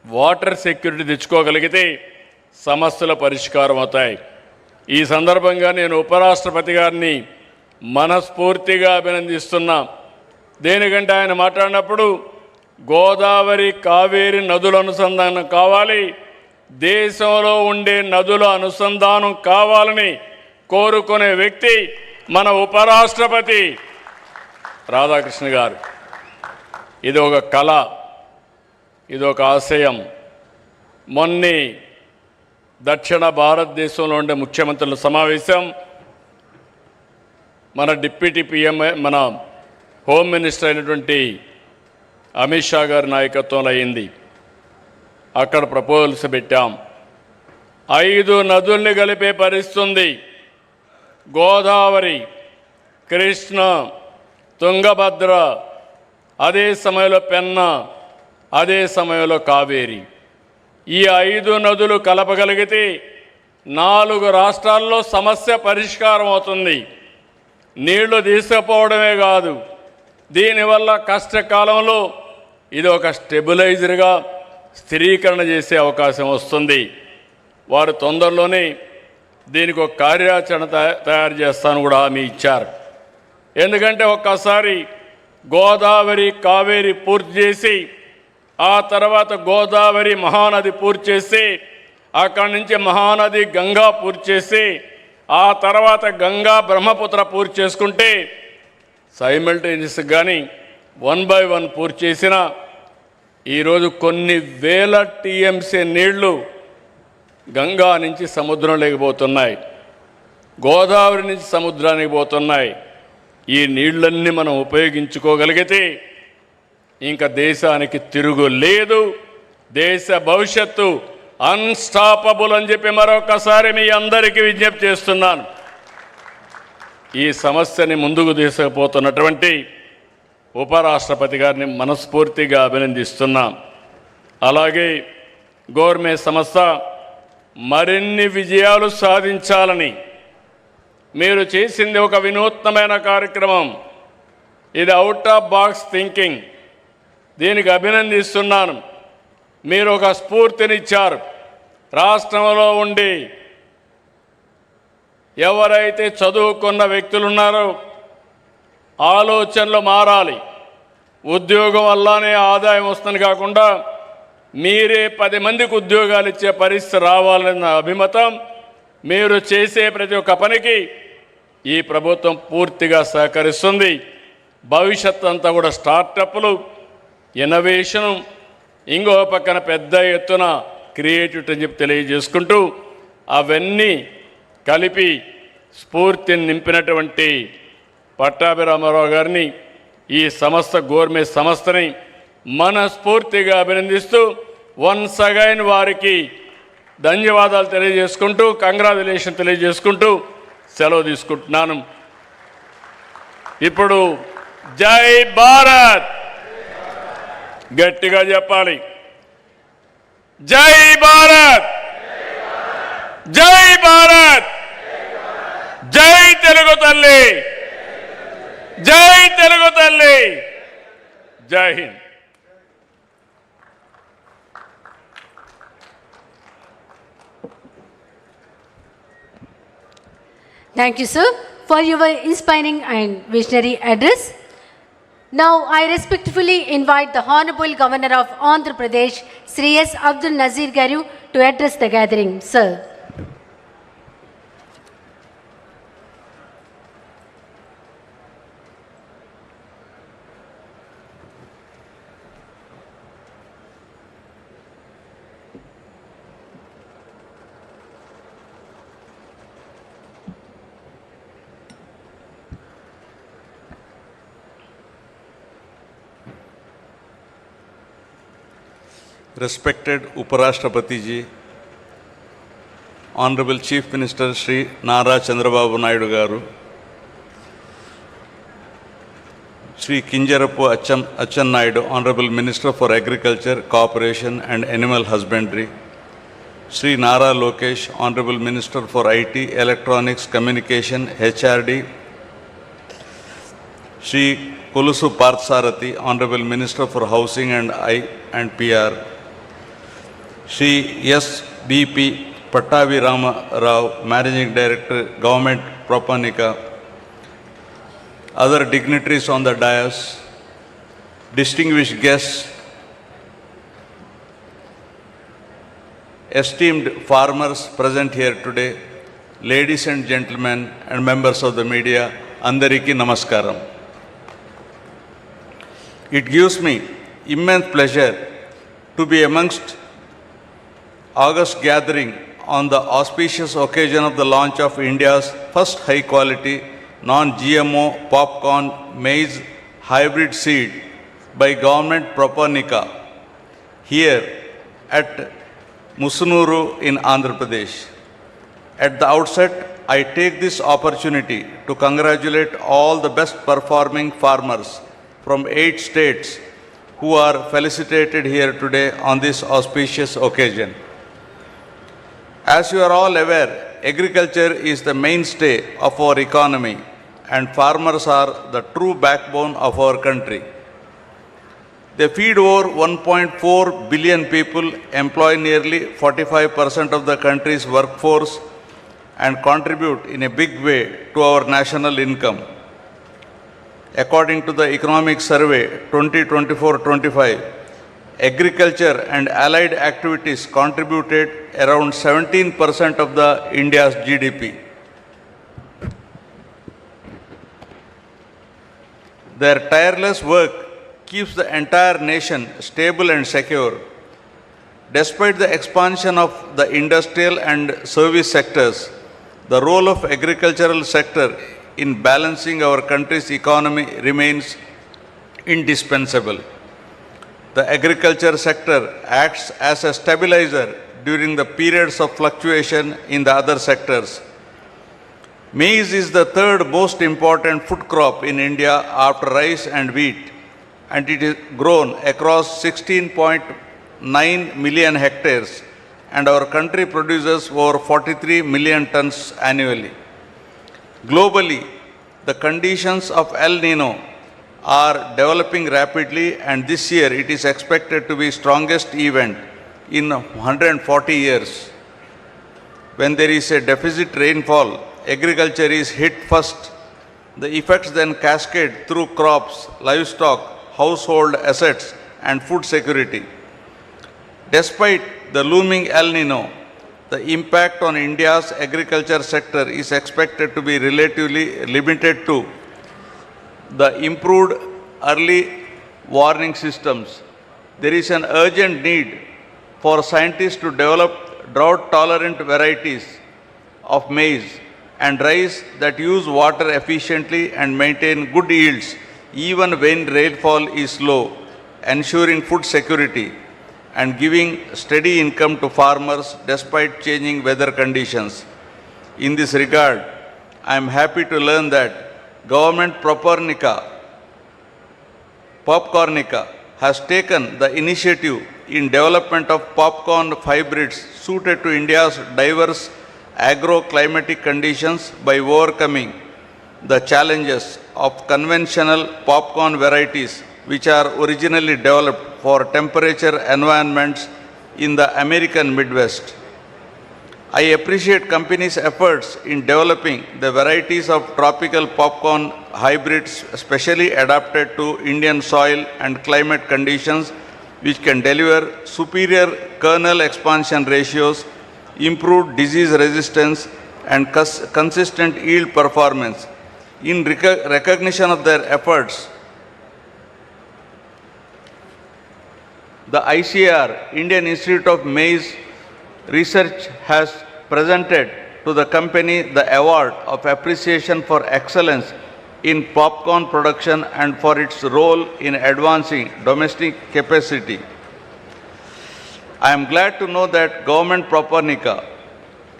వాటర్ సెక్యూరిటీ తెచ్చుకోగలిగితే సమస్యల పరిష్కారం అవుతాయి. ఈ సందర్భంగా నేను ఉపరాష్ట్రపతి గారిని మనస్ఫూర్తిగా అభినందిస్తున్నా. దేనికంటే ఆయన మాట్లాడినప్పుడు గోదావరి కావేరి నదుల అనుసంధానం కావాలి, దేశంలో ఉండే నదుల అనుసంధానం కావాలని కోరుకునే వ్యక్తి మన ఉపరాష్ట్రపతి రాధాకృష్ణ గారు. ఇది ఒక కళ, ఇది ఒక ఆశయం. మొన్నే దక్షిణ భారతదేశంలో ఉండే ముఖ్యమంత్రుల సమావేశం మన డిప్యూటీ పిఎం, మన హోమ్ మినిస్టర్ అయినటువంటి అమిత్ షా గారి నాయకత్వంలో అయింది. అక్కడ ప్రపోజల్స్ పెట్టాం. 5 నదుల్ని కలిపే పరిస్థితి, గోదావరి, కృష్ణ, తుంగభద్ర, అదే సమయంలో పెన్నా, అదే సమయంలో కావేరి. ఈ 5 నదులు కలపగలిగితే 4 రాష్ట్రాల్లో సమస్య పరిష్కారం అవుతుంది. నీళ్లు తీసుకుపోవడమే కాదు, దీనివల్ల కష్టకాలంలో ఇది ఒక స్టెబిలైజర్గా స్థిరీకరణ చేసే అవకాశం వస్తుంది. వారు తొందరలోనే దీనికి ఒక కార్యాచరణ తయారు చేస్తాను కూడా హామీ ఇచ్చారు. ఎందుకంటే ఒక్కసారి గోదావరి కావేరి పూర్తి చేసి ఆ తర్వాత గోదావరి మహానది పూర్తి చేసి అక్కడి నుంచి మహానది గంగా పూర్తి చేసి ఆ తర్వాత గంగా బ్రహ్మపుత్ర పూర్తి చేసుకుంటే సైమల్టేనియస్ కానీ 1 by 1 పూర్తి చేసిన ఈరోజు కొన్ని వేల టీఎంసీ నీళ్లు గంగా నుంచి సముద్రంలోకి పోతున్నాయి, గోదావరి నుంచి సముద్రానికి పోతున్నాయి. ఈ నీళ్లన్నీ మనం ఉపయోగించుకోగలిగితే ఇంకా దేశానికి తిరుగు లేదు, దేశ భవిష్యత్తు అన్స్టాపబుల్ అని చెప్పి మరొకసారి మీ అందరికీ విజ్ఞప్తి చేస్తున్నాను. ఈ సమస్యని ముందుకు తీసుకుపోతున్నటువంటి ఉపరాష్ట్రపతి గారిని మనస్ఫూర్తిగా అభినందిస్తున్నాం. అలాగే గోర్మే సంస్థ మరిన్ని విజయాలు సాధించాలని మీరు చేసింది ఒక వినూత్నమైన కార్యక్రమం. ఇది అవుట్ ఆఫ్ బాక్స్ థింకింగ్, దీనికి అభినందిస్తున్నాను. మీరు ఒక స్ఫూర్తినిచ్చారు. రాష్ట్రంలో ఉండి ఎవరైతే చదువుకున్న వ్యక్తులు ఉన్నారో ఆలోచనలు మారాలి. ఉద్యోగం వల్లనే ఆదాయం వస్తుంది కాకుండా మీరే 10 మందికి ఉద్యోగాలు ఇచ్చే పరిస్థితి రావాలన్న అభిమతం, మీరు చేసే ప్రతి ఒక్క పనికి ఈ ప్రభుత్వం పూర్తిగా సహకరిస్తుంది. భవిష్యత్ అంతా కూడా స్టార్టప్లు, ఇన్నోవేషను, ఇంకో పక్కన పెద్ద ఎత్తున క్రియేటివిటీ అని చెప్పి తెలియజేసుకుంటూ అవన్నీ కలిపి స్ఫూర్తిని నింపినటువంటి పట్టాభిరామారావు గారిని, ఈ సంస్థ గోర్మే సంస్థని మనస్ఫూర్తిగా అభినందిస్తూ వన్స్ అగైన్ వారికి ధన్యవాదాలు తెలియజేసుకుంటూ, కంగ్రాచులేషన్ తెలియజేసుకుంటూ సెలవు తీసుకుంటున్నాను. ఇప్పుడు జై భారత్ గట్టిగా చెప్పాలి. జై భారత్, జై భారత్, జై తెలుగు తల్లి, జై తెలుగు తల్లి, జై Hind. Thank you, sir, for your inspiring and visionary address. Now, I respectfully invite the Honorable Governor of Andhra Pradesh, Sri S. Abdul Nazir Garu, to address the gathering. Sir. Respected Uparashtrapati ji, Honorable Chief Minister Shri Nara Chandrababu Naidu Garu, Shri Kinjarapu Achan Naidu, Honorable Minister for Agriculture, Cooperation and Animal Husbandry, Shri Nara Lokesh, Honorable Minister for IT, Electronics, Communication, HRD, Shri Kulusu Parthsarathi, Honorable Minister for Housing and PR, Shri S. B.P. Pattavi Rama Rao, Managing Director, Government Proponica, other dignitaries on the dais, distinguished guests, esteemed farmers present here today, ladies and gentlemen and members of the media, Andariki Namaskaram. It gives me immense pleasure to be amongst August gathering on the auspicious occasion of the launch of India's first high-quality non-GMO popcorn maize hybrid seed by Government Proponica here at Musunuru in Andhra Pradesh. At the outset, I take this opportunity to congratulate all the best performing farmers from 8 states who are felicitated here today on this auspicious occasion. As you are all aware, agriculture is the mainstay of our economy and farmers are the true backbone of our country. They feed over 1.4 billion people, employ nearly 45% of the country's workforce and contribute in a big way to our national income. According to the Economic Survey 2024-25, agriculture and allied activities contributed around 17% of the India's GDP. Their tireless work keeps the entire nation stable and secure. Despite the expansion of the industrial and service sectors, the role of agricultural sector in balancing our country's economy remains indispensable. The agriculture sector acts as a stabilizer during the periods of fluctuation in the other sectors. Maize is the third most important food crop in India after rice and wheat, and it is grown across 16.9 million hectares, and our country produces over 43 million tons annually. Globally, the conditions of El Nino are developing rapidly, and this year it is expected to be strongest event in 140 years. When there is a deficit rainfall agriculture is hit first, the effects then cascade through crops, livestock, household assets, and food security. Despite the looming El Nino, the impact on India's agriculture sector is expected to be relatively limited to the improved early warning systems. There is an urgent need for scientists to develop drought-tolerant varieties of maize and rice that use water efficiently and maintain good yields even when rainfall is low, ensuring food security and giving steady income to farmers despite changing weather conditions. In this regard, I am happy to learn that Government Popcornica has taken the initiative in development of popcorn hybrids suited to India's diverse agro-climatic conditions by overcoming the challenges of conventional popcorn varieties which are originally developed for temperature environments in the American Midwest. I appreciate companies' efforts in developing the varieties of tropical popcorn hybrids specially adapted to Indian soil and climate conditions which can deliver superior kernel expansion ratios, improved disease resistance, and consistent yield performance. In recognition of their efforts, the ICAR, Indian Institute of Maize Research, has presented to the company the award of appreciation for excellence in popcorn production and for its role in advancing domestic capacity. I am glad to know that Government Popcornica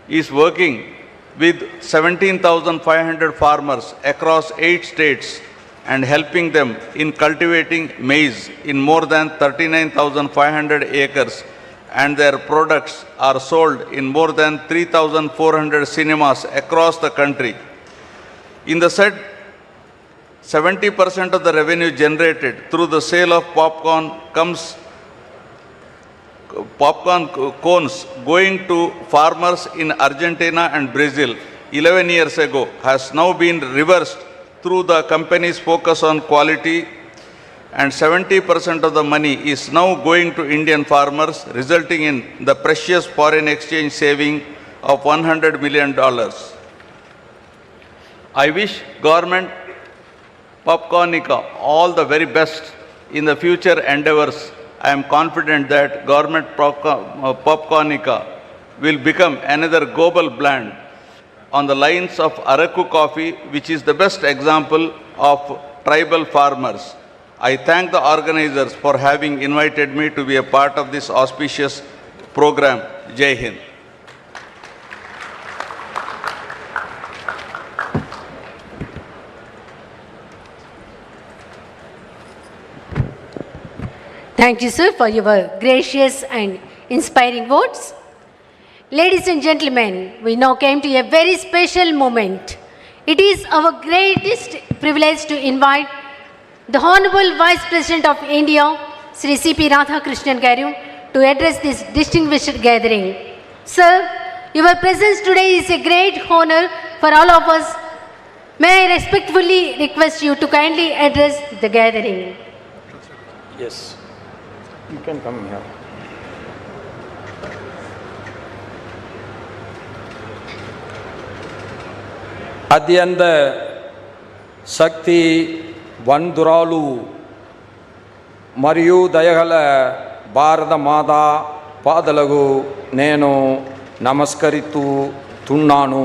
is working with 17,500 farmers across 8 states and helping them in cultivating maize in more than 39,500 acres, and their products are sold in more than 3,400 cinemas across the country. In the said 70% of the revenue generated through the sale of popcorn cones going to farmers in Argentina and Brazil 11 years ago has now been reversed through the company's focus on quality, and 70% of the money is now going to Indian farmers, resulting in the precious foreign exchange saving of $100 million. I wish Government Popcornica all the very best in the future endeavors. I am confident that Government Popcornica will become another global brand on the lines of Araku coffee, which is the best example of tribal farmers. I thank the organizers for having invited me to be a part of this auspicious program. Jai Hind. Thank you, sir, for your gracious and inspiring words. Ladies and gentlemen, we now came to a very special moment. It is our greatest privilege to invite the Honorable Vice President of India, Sri C.P. Radhakrishnan Garu, to address this distinguished gathering. Sir, your presence today is a great honor for all of us. May I respectfully request you to kindly address the gathering. Yes, you can come here. అత్యంత శక్తి వందురాలు మరియు దయగల భారత మాత పాదలకు నేను నమస్కరిస్తున్నాను.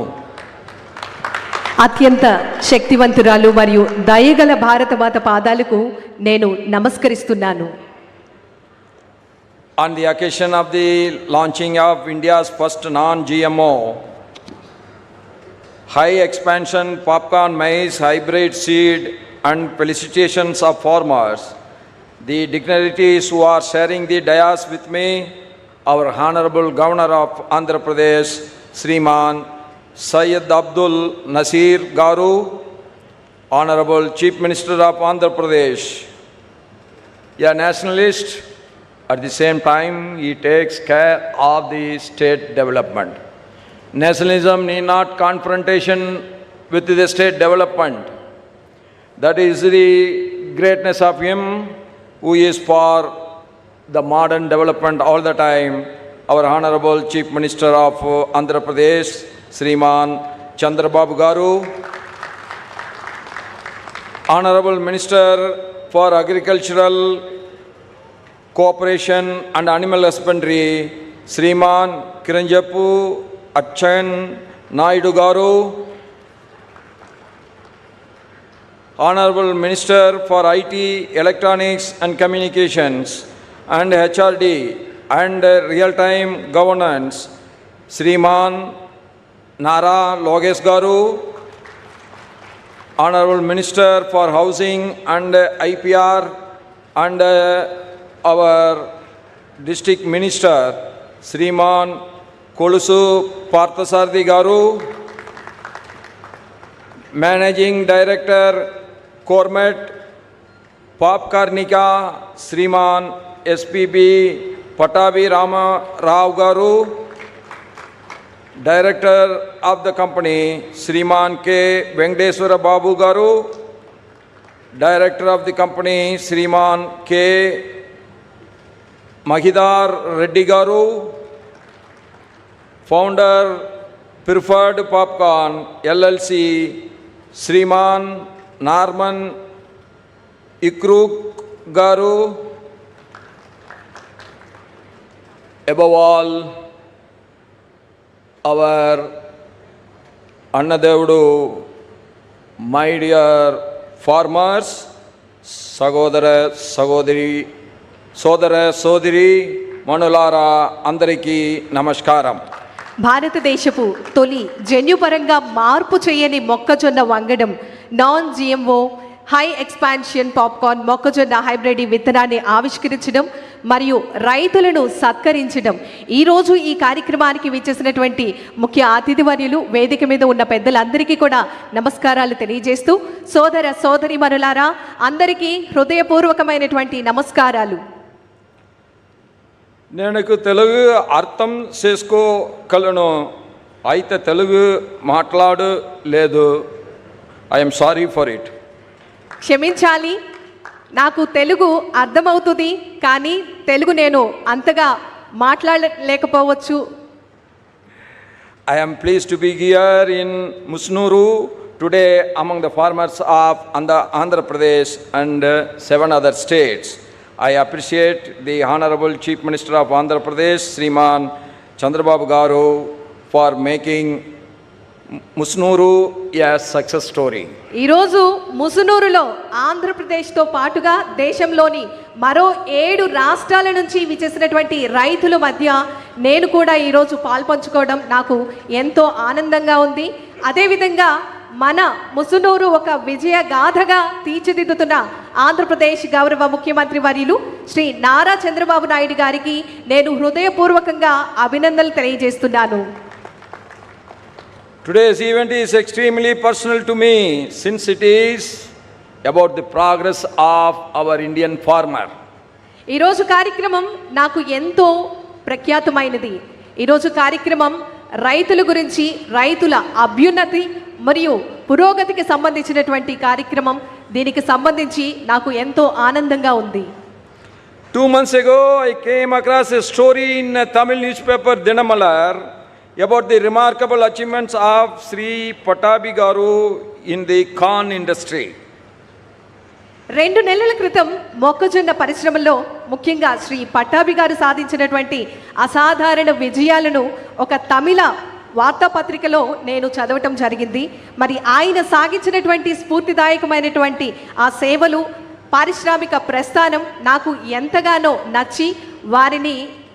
అత్యంత శక్తివంతురాలు మరియు దయగల భారతమాత పాదాలకు నేను నమస్కరిస్తున్నాను. On the occasion of the launching of India's first non-GMO high expansion popcorn maize hybrid seed and felicitations of farmers, the dignitaries who are sharing the dais with me, our Honorable Governor of Andhra Pradesh, Sriman Syed Abdul Nasir Garu, Honorable Chief Minister of Andhra Pradesh, a nationalist, at the same time he takes care of the state development. Nationalism need not confrontation with the state development. That is the greatness of him who is for the modern development all the time. Our Honorable Chief Minister of Andhra Pradesh, Sriman Chandrababu Garu. Honorable Minister for Agricultural Cooperation and Animal Husbandry, Sriman Kiranjapu Achan Naidu Garu. Honorable Minister for IT, Electronics and Communications and HRD and Real-Time Governance, Sriman Nara Logesh Garu. Honorable Minister for Housing and IPR and our District Minister, Sriman Kolusu Parthasarthi Garu. Managing Director, Cormet Papkarnika, Sriman SPB Patabi Rama Rao Garu. Director of the company, Sriman K. Venkateswara Babu Garu. Director of the company, Sriman K. Mahidar Reddy Garu. Founder, Preferred Popcorn LLC, Sriman Narman Ikruk Garu. Above all, our Annadevudu, my dear farmers, Sagodara, Sagodari, Sodara, Sodiri, Manulara, Andariki, Namaskaram. భారతదేశపు తొలి జన్యుపరంగా మార్పు చేయని మొక్కజొన్న వంగడం నాన్-GMO high expansion popcorn మొక్కజొన్న hybrid విత్తనాన్ని ఆవిష్కరించడం మరియు రైతులను సత్కరించడం. ఈరోజు ఈ కార్యక్రమానికి విచ్చేసినటువంటి ముఖ్య అతిథివర్యులు, వేదిక మీద ఉన్న పెద్దలందరికీ కూడా నమస్కారాలు తెలియజేస్తూ, సోదర సోదరీమణులారా అందరికీ హృదయపూర్వకమైనటువంటి నమస్కారాలు. నేను తెలుగు అర్థం చేసుకోగలను, అయితే తెలుగు మాట్లాడు లేదు. I'm sorry for it. క్షమించాలి, నాకు తెలుగు అర్థమవుతుంది కానీ తెలుగు నేను అంతగా మాట్లాడలేకపోవచ్చు. I am pleased to be here in Musnuru today among the farmers of Andhra Pradesh and 7 other states. I appreciate the Honorable Chief Minister of Andhra Pradesh, Sriman Chandrababu Garu, for making Musunuru a success story. ఈరోజు ముసునూరులో ఆంధ్రప్రదేశ్తో పాటుగా దేశంలోని మరో 7 రాష్ట్రాల నుంచి విచ్చేసినటువంటి రైతుల మధ్య నేను కూడా ఈరోజు పాల్పంచుకోవడం నాకు ఎంతో ఆనందంగా ఉంది. అదేవిధంగా మన ముసునూరు ఒక విజయ గాథగా తీర్చిదిద్దుతున్న ఆంధ్రప్రదేశ్ గౌరవ ముఖ్యమంత్రి వర్యులు శ్రీ నారా చంద్రబాబు నాయుడు గారికి నేను హృదయపూర్వకంగా అభినందనలు తెలియజేస్తున్నాను. Today's event is extremely personal to me since it is about the progress of our Indian farmer. ఈరోజు కార్యక్రమం నాకు ఎంతో ప్రఖ్యాతమైనది. ఈరోజు కార్యక్రమం రైతుల గురించి, రైతుల అభ్యున్నతి మరియు పురోగతికి సంబంధించినటువంటి కార్యక్రమం. దీనికి సంబంధించి నాకు ఎంతో ఆనందంగా ఉంది. 2 months ago, I came across a story in a Tamil newspaper Dinamalar about the remarkable achievements of Sri Patabi Garu in the corn industry. 2 నెలల క్రితం మొక్కజొన్న పరిశ్రమలో ముఖ్యంగా శ్రీ పట్టాభి గారు సాధించినటువంటి అసాధారణ విజయాలను ఒక తమిళ వార్తాపత్రికలో నేను చదవటం జరిగింది. మరి ఆయన సాగించినటువంటి స్ఫూర్తిదాయకమైనటువంటి ఆ సేవలు, పారిశ్రామిక ప్రస్థానం నాకు ఎంతగానో నచ్చి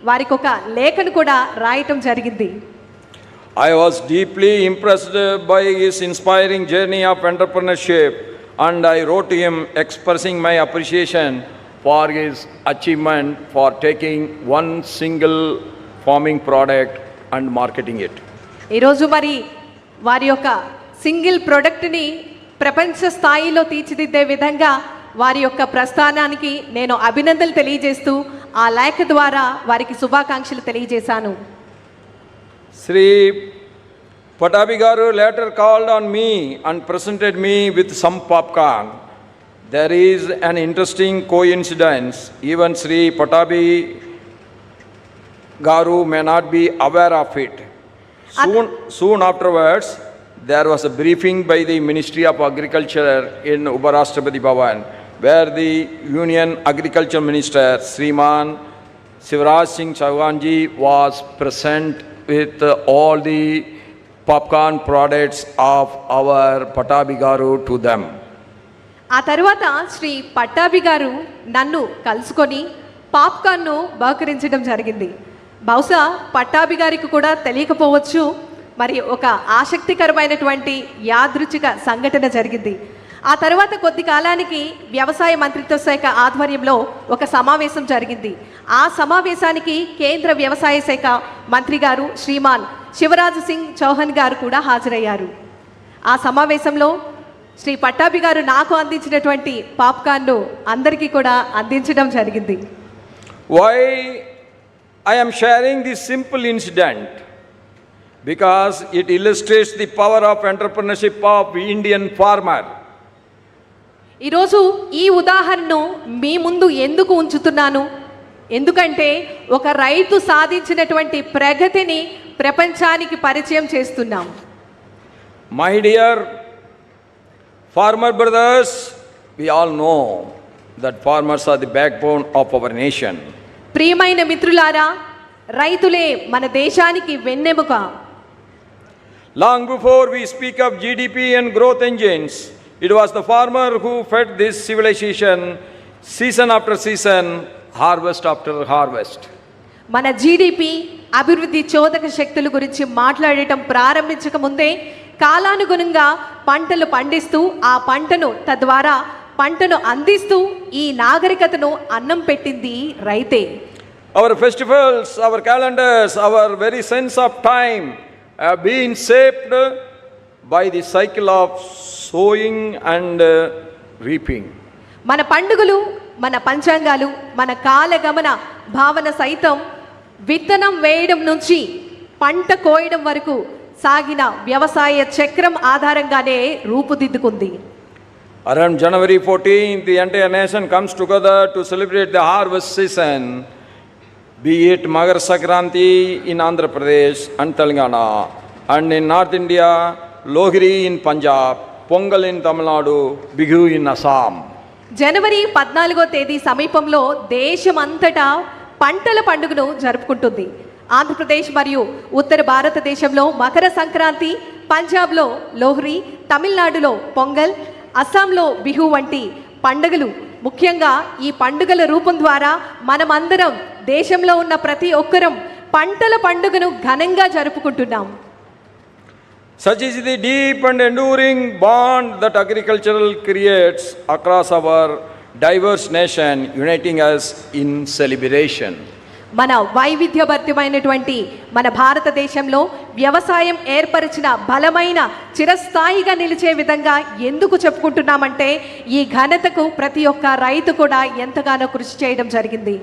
వారికి ఒక లేఖను కూడా రాయటం జరిగింది. I was deeply impressed by his inspiring journey of entrepreneurship, and I wrote to him expressing my appreciation for his achievement for taking one single farming product and marketing it. ఈరోజు మరి వారి యొక్క సింగిల్ ప్రోడక్ట్ని ప్రపంచ స్థాయిలో తీర్చిదిద్దే విధంగా వారి యొక్క ప్రస్థానానికి నేను అభినందనలు తెలియజేస్తూ ఆ లేఖ ద్వారా వారికి శుభాకాంక్షలు తెలియజేశాను. Sri Patabi Garu later called on me and presented me with some popcorn. There is an interesting coincidence. Even Sri Patabi Garu may not be aware of it. Soon afterwards, there was a briefing by the Ministry of Agriculture in Uparashtrapati Bhavan, where the Union Agriculture Minister Sriman Shivraj Singh Chauhanji was present with all the popcorn products of our Patabi Garu to them. ఆ తర్వాత శ్రీ పట్టాభి గారు నన్ను కలుసుకొని పాప్కార్న్ను బహుకరించడం జరిగింది. బహుశా పట్టాభి గారికి కూడా తెలియకపోవచ్చు, మరి ఒక ఆసక్తికరమైనటువంటి యాదృచ్ఛిక సంఘటన జరిగింది. ఆ తర్వాత కొద్ది కాలానికి వ్యవసాయ మంత్రిత్వ శాఖ ఆధ్వర్యంలో ఒక సమావేశం జరిగింది. ఆ సమావేశానికి కేంద్ర వ్యవసాయ శాఖ మంత్రి గారు శ్రీమాన్ శివరాజ్ సింగ్ చౌహాన్ గారు కూడా హాజరయ్యారు. ఆ సమావేశంలో శ్రీ పట్టాభి గారు నాకు అందించినటువంటి పాప్కార్న్ను అందరికీ కూడా అందించడం జరిగింది. Why I am sharing this simple incident? Because it illustrates the power of entrepreneurship of Indian farmer. ఈరోజు ఈ ఉదాహరణను మీ ముందు ఎందుకు ఉంచుతున్నాను? ఎందుకంటే ఒక రైతు సాధించినటువంటి ప్రగతిని ప్రపంచానికి పరిచయం చేస్తున్నాం. My dear farmer brothers, we all know that farmers are the backbone of our nation. ప్రియమైన మిత్రులారా, రైతులే మన దేశానికి వెన్నెముక. Long before we speak of GDP and growth engines, it was the farmer who fed this civilization season after season, harvest after harvest. మన GDP అభివృద్ధి చోదక శక్తుల గురించి మాట్లాడటం ప్రారంభించక ముందే కాలానుగుణంగా పంటలు పండిస్తూ ఆ పంటను తద్వారా పంటను అందిస్తూ ఈ నాగరికతను అన్నం పెట్టింది రైతే. Our festivals, our calendars, our very sense of time have been shaped by the cycle of sowing and reaping. మన పండుగలు, మన పంచాంగాలు, మన కాలగమన భావన సైతం విత్తనం వేయడం నుంచి పంట కోయడం వరకు సాగిన వ్యవసాయ చక్రం ఆధారంగానే రూపుదిద్దుకుంది. Around January 14th, the entire nation comes together to celebrate the harvest season, be it Magar Sankranti in Andhra Pradesh and Telangana, and in North India, Lohri in Punjab, Pongal in Tamil Nadu, Bihu in Assam. జనవరి 14వ తేదీ సమీపంలో దేశమంతటా పంటల పండుగను జరుపుకుంటుంది. ఆంధ్రప్రదేశ్ మరియు ఉత్తర భారతదేశంలో మకర సంక్రాంతి, పంజాబ్లో లోహ్రీ, తమిళనాడులో పొంగల్, అస్సాంలో బిహు వంటి పండుగలు. ముఖ్యంగా ఈ పండుగల రూపం ద్వారా మనమందరం దేశంలో ఉన్న ప్రతి ఒక్కరం పంటల పండుగను ఘనంగా జరుపుకుంటున్నాం. Such is the deep and enduring bond that agriculture creates across our diverse nation, uniting us in celebration. మన వైవిధ్యభరితమైనటువంటి మన భారతదేశంలో వ్యవసాయం ఏర్పరిచిన బలమైన చిరస్థాయిగా నిలిచే విధంగా ఎందుకు చెప్పుకుంటున్నామంటే ఈ ఘనతకు ప్రతి ఒక్క రైతు కూడా ఎంతగానో కృషి చేయడం జరిగింది.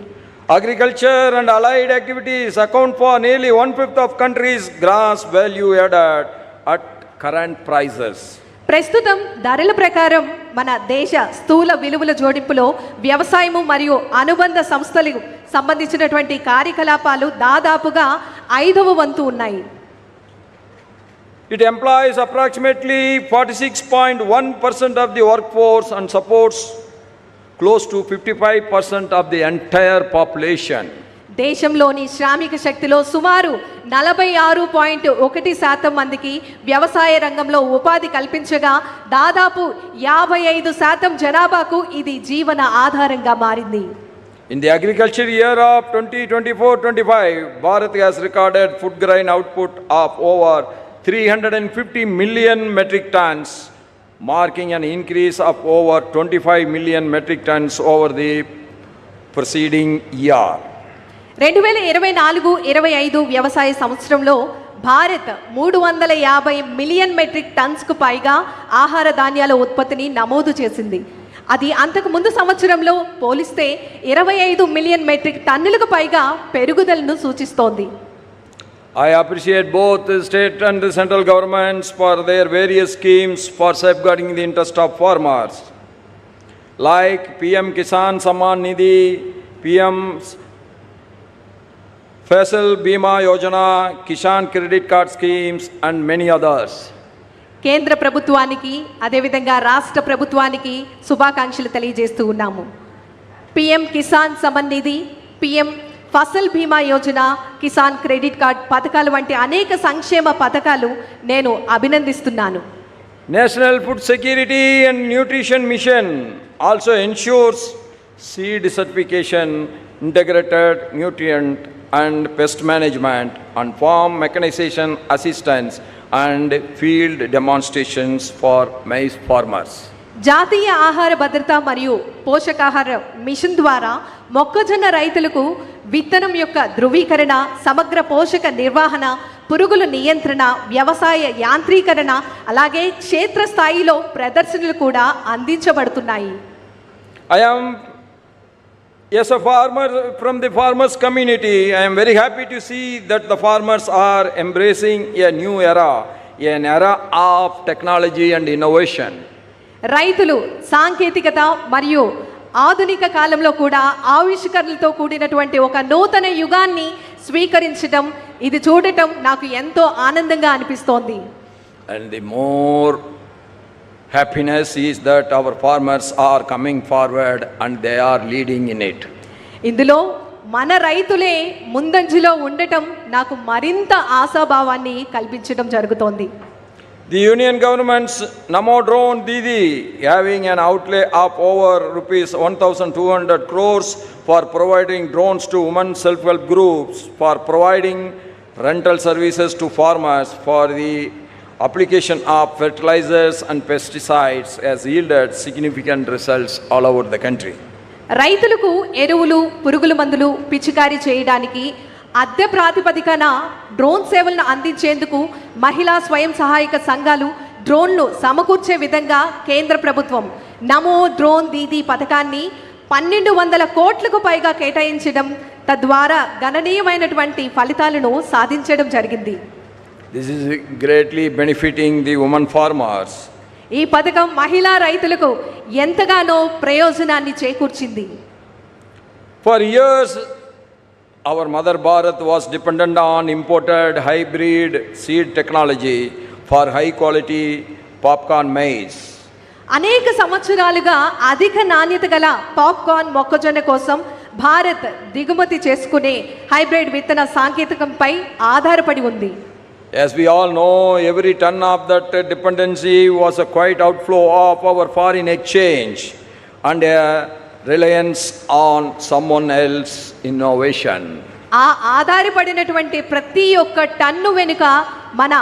Agriculture and allied activities account for nearly 1/5 of country's gross value added at current prices. ప్రస్తుతం ధరల ప్రకారం మన దేశ స్థూల విలువల జోడింపులో వ్యవసాయము మరియు అనుబంధ సంస్థలకు సంబంధించినటువంటి కార్యకలాపాలు దాదాపుగా 5వ వంతు ఉన్నాయి. It employs approximately 46.1% of the workforce and supports close to 55% of the entire population. దేశంలోని శ్రామిక శక్తిలో సుమారు 46.1% మందికి వ్యవసాయ రంగంలో ఉపాధి కల్పించగా దాదాపు 55% జనాభాకు ఇది జీవన ఆధారంగా మారింది. In the agriculture year of 2024-25, Bharat has recorded food grain output of over 350 million metric tons, marking an increase of over 25 million metric tons over the preceding year. 2024-25 వ్యవసాయ సంవత్సరంలో భారత్ 350 మిలియన్ మెట్రిక్ టన్స్కు పైగా ఆహార ధాన్యాల ఉత్పత్తిని నమోదు చేసింది. అది అంతకు ముందు సంవత్సరంలో పోలిస్తే 25 మిలియన్ మెట్రిక్ టన్నులకు పైగా పెరుగుదలను సూచిస్తోంది. I appreciate both the state and the central governments for their various schemes for safeguarding the interest of farmers, like PM Kisan Samman Nidhi, PM's Fasal Bima Yojana, Kishan Credit Card schemes, and many others. కేంద్ర ప్రభుత్వానికి అదేవిధంగా రాష్ట్ర ప్రభుత్వానికి శుభాకాంక్షలు తెలియజేస్తూ ఉన్నాము. PM Kisan Samman Nidhi, PM Fasal బీమా Yojana, Kisan credit card పథకాలు వంటి అనేక సంక్షేమ పథకాలు నేను అభినందిస్తున్నాను. National Food Security and Nutrition Mission also ensures seed certification, integrated nutrient and pest management, and farm mechanization assistance and field demonstrations for maize farmers. జాతీయ ఆహార భద్రత మరియు పోషకాహార మిషన్ ద్వారా మొక్కజొన్న రైతులకు విత్తనం యొక్క ధృవీకరణ, సమగ్ర పోషక నిర్వహణ, పురుగుల నియంత్రణ, వ్యవసాయ యాంత్రీకరణ, అలాగే క్షేత్రస్థాయిలో ప్రదర్శనలు కూడా అందించబడుతున్నాయి. As a farmer from the farmers community, I am very happy to see that the farmers are embracing a new era, an era of technology and innovation. రైతులు సాంకేతికత మరియు ఆధునిక కాలంలో కూడా ఆవిష్కరణలతో కూడినటువంటి ఒక నూతన యుగాన్ని స్వీకరించడం, ఇది చూడటం నాకు ఎంతో ఆనందంగా అనిపిస్తోంది. And the more happiness is that our farmers are coming forward and they are leading in it. ఇందులో మన రైతులే ముందంజలో ఉండటం నాకు మరింత ఆశాభావాన్ని కల్పించడం జరుగుతోంది. The union government's Namo Drone Didi having an outlay of over rupees 1,200 crores for providing drones to women self-help groups, for providing rental services to farmers, for the application of fertilizers and pesticides has yielded significant results all over the country. రైతులకు ఎరువులు, పురుగుల మందులు పిచికారీ చేయడానికి అద్దె ప్రాతిపదికన drone సేవలను అందించేందుకు మహిళా స్వయం సహాయక సంఘాలు డ్రోన్లు సమకూర్చే విధంగా కేంద్ర ప్రభుత్వం నమో డ్రోన్ దీదీ పథకాన్ని 1,200 కోట్లకు పైగా కేటాయించడం, తద్వారా గణనీయమైనటువంటి ఫలితాలను సాధించడం జరిగింది. This is greatly benefiting the women farmers. ఈ పథకం మహిళా రైతులకు ఎంతగానో ప్రయోజనాన్ని చేకూర్చింది. For years, our mother Bharat was dependent on imported hybrid seed technology for high quality popcorn maize. అనేక సంవత్సరాలుగా అధిక నాణ్యత గల పాప్కార్న్ మొక్కజొన్న కోసం భారత్ దిగుమతి చేసుకునే హైబ్రిడ్ విత్తన సాంకేతికంపై ఆధారపడి ఉంది. As we all know, every ton of that dependency was a quite outflow of our foreign exchange and a reliance on someone else innovation. ఆ ఆధారపడినటువంటి ప్రతి ఒక్క టన్ను వెనుక మన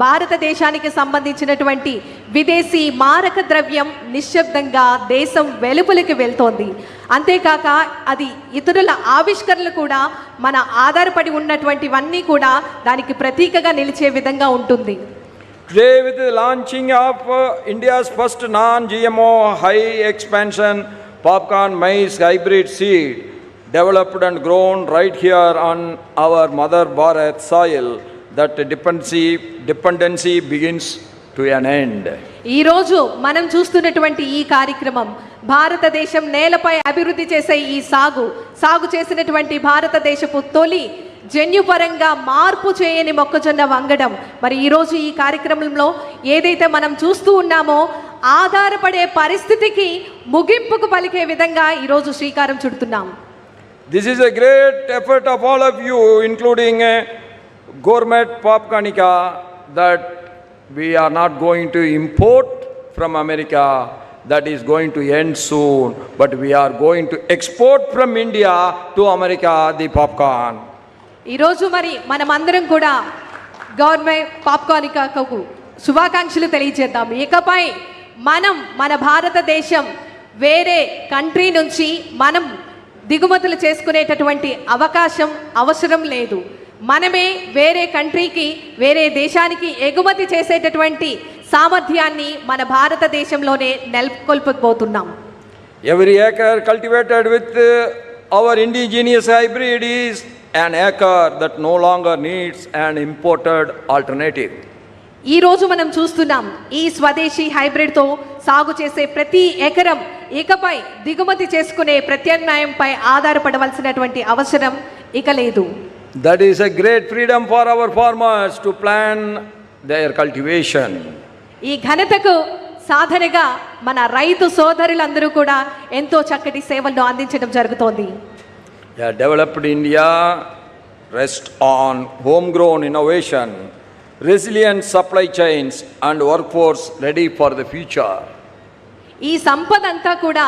భారతదేశానికి సంబంధించినటువంటి విదేశీ మారక ద్రవ్యం నిశ్శబ్దంగా దేశం వెలుపలికి వెళ్తోంది. అంతేకాక అది ఇతరుల ఆవిష్కరణలు కూడా మన ఆధారపడి ఉన్నటువంటివన్నీ కూడా దానికి ప్రతీకగా నిలిచే విధంగా ఉంటుంది. Today, with the launching of India's first non-GMO high expansion popcorn maize hybrid seed, developed and grown right here on our mother Bharat soil, that dependency begins to an end. ఈరోజు మనం చూస్తున్నటువంటి ఈ కార్యక్రమం భారతదేశం నేలపై అభివృద్ధి చేసే ఈ సాగు చేసినటువంటి భారతదేశపు తొలి జన్యుపరంగా మార్పు చేయని మొక్కజొన్న వంగడం. మరి ఈరోజు ఈ కార్యక్రమంలో ఏదైతే మనం చూస్తూ ఉన్నామో ఆధారపడే పరిస్థితికి ముగింపుకు పలికే విధంగా ఈరోజు శ్రీకారం చుడుతున్నాం. This is a great effort of all of you, including gourmet popcornica, that we are not going to import from America. That is going to end soon, but we are going to export from India to America the popcorn. ఈరోజు మరి మనమందరం కూడా government పాప్కార్నికాకు శుభాకాంక్షలు తెలియజేద్దాం. ఇకపై మన భారతదేశం వేరే country నుంచి మనం దిగుమతులు చేసుకునేటటువంటి అవసరం లేదు. మనమే వేరే కంట్రీకి, వేరే దేశానికి ఎగుమతి చేసేటటువంటి సామర్థ్యాన్ని మన భారతదేశంలోనే నెలకొల్పబోతున్నాం. Every acre cultivated with our indigenous hybrid is an acre that no longer needs an imported alternative. ఈ రోజు మనం చూస్తున్నాం ఈ స్వదేశీ హైబ్రిడ్తో సాగు చేసే ప్రతి ఎకరం ఇకపై దిగుమతి చేసుకునే ప్రత్యామ్నాయంపై ఆధారపడవలసినటువంటి అవసరం ఇక లేదు. That is a great freedom for our farmers to plan their cultivation. ఈ ఘనతకు సాధనగా మన రైతు సోదరులందరూ కూడా ఎంతో చక్కటి సేవలను అందించడం జరుగుతోంది. A developed India rests on homegrown innovation, resilient supply chains and workforce ready for the future. ఈ సంపద అంతా కూడా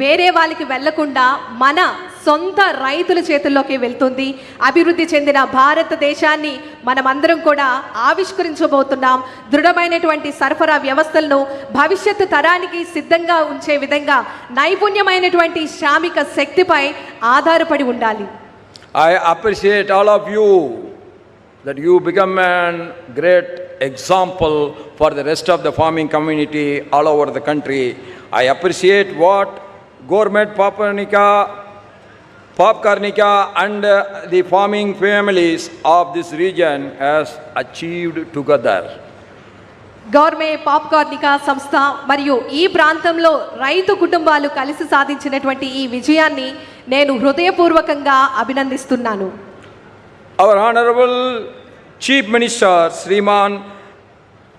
వేరే వాళ్ళకి వెళ్లకుండా మన సొంత రైతుల చేతుల్లోకి వెళ్తుంది. అభివృద్ధి చెందిన భారతదేశాన్ని మనమందరం కూడా ఆవిష్కరించబోతున్నాం. దృఢమైనటువంటి సరఫరా వ్యవస్థలను భవిష్యత్తు తరానికి సిద్ధంగా ఉంచే విధంగా నైపుణ్యమైనటువంటి శ్రామిక శక్తిపై ఆధారపడి ఉండాలి. I appreciate all of you that you become a great example for the rest of the farming community all over the country. I appreciate what Gourmet Popcornica and the farming families of this region has achieved together. గవర్మే పాప్కార్నికా సంస్థ మరియు ఈ ప్రాంతంలో రైతు కుటుంబాలు కలిసి సాధించినటువంటి ఈ విజయాన్ని నేను హృదయపూర్వకంగా అభినందిస్తున్నాను. Our Honorable Chief Minister Sriman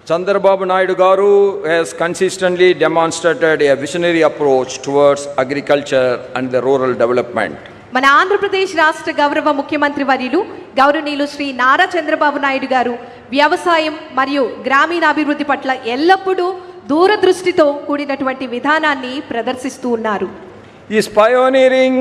Chandrababu Naidu Garu has consistently demonstrated a visionary approach towards agriculture and the rural development. మన ఆంధ్రప్రదేశ్ రాష్ట్ర గౌరవ ముఖ్యమంత్రి వర్యులు గౌరవనీయులు శ్రీ నారా చంద్రబాబు నాయుడు గారు వ్యవసాయం మరియు గ్రామీణాభివృద్ధి పట్ల ఎల్లప్పుడూ దూరదృష్టితో కూడినటువంటి విధానాన్ని ప్రదర్శిస్తూ ఉన్నారు. His pioneering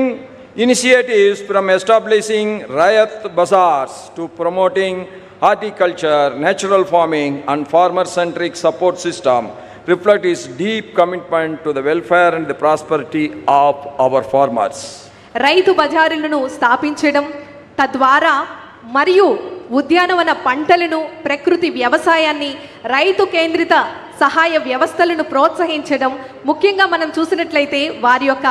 initiatives from establishing Rayat Bazaars to promoting horticulture, natural farming and farmer-centric support system reflect his deep commitment to the welfare and the prosperity of our farmers. రైతు బజారులను స్థాపించడం తద్వారా మరియు ఉద్యానవన పంటలను ప్రకృతి వ్యవసాయాన్ని రైతు కేంద్రిత సహాయ వ్యవస్థలను ప్రోత్సహించడం ముఖ్యంగా మనం చూసినట్లయితే వారి యొక్క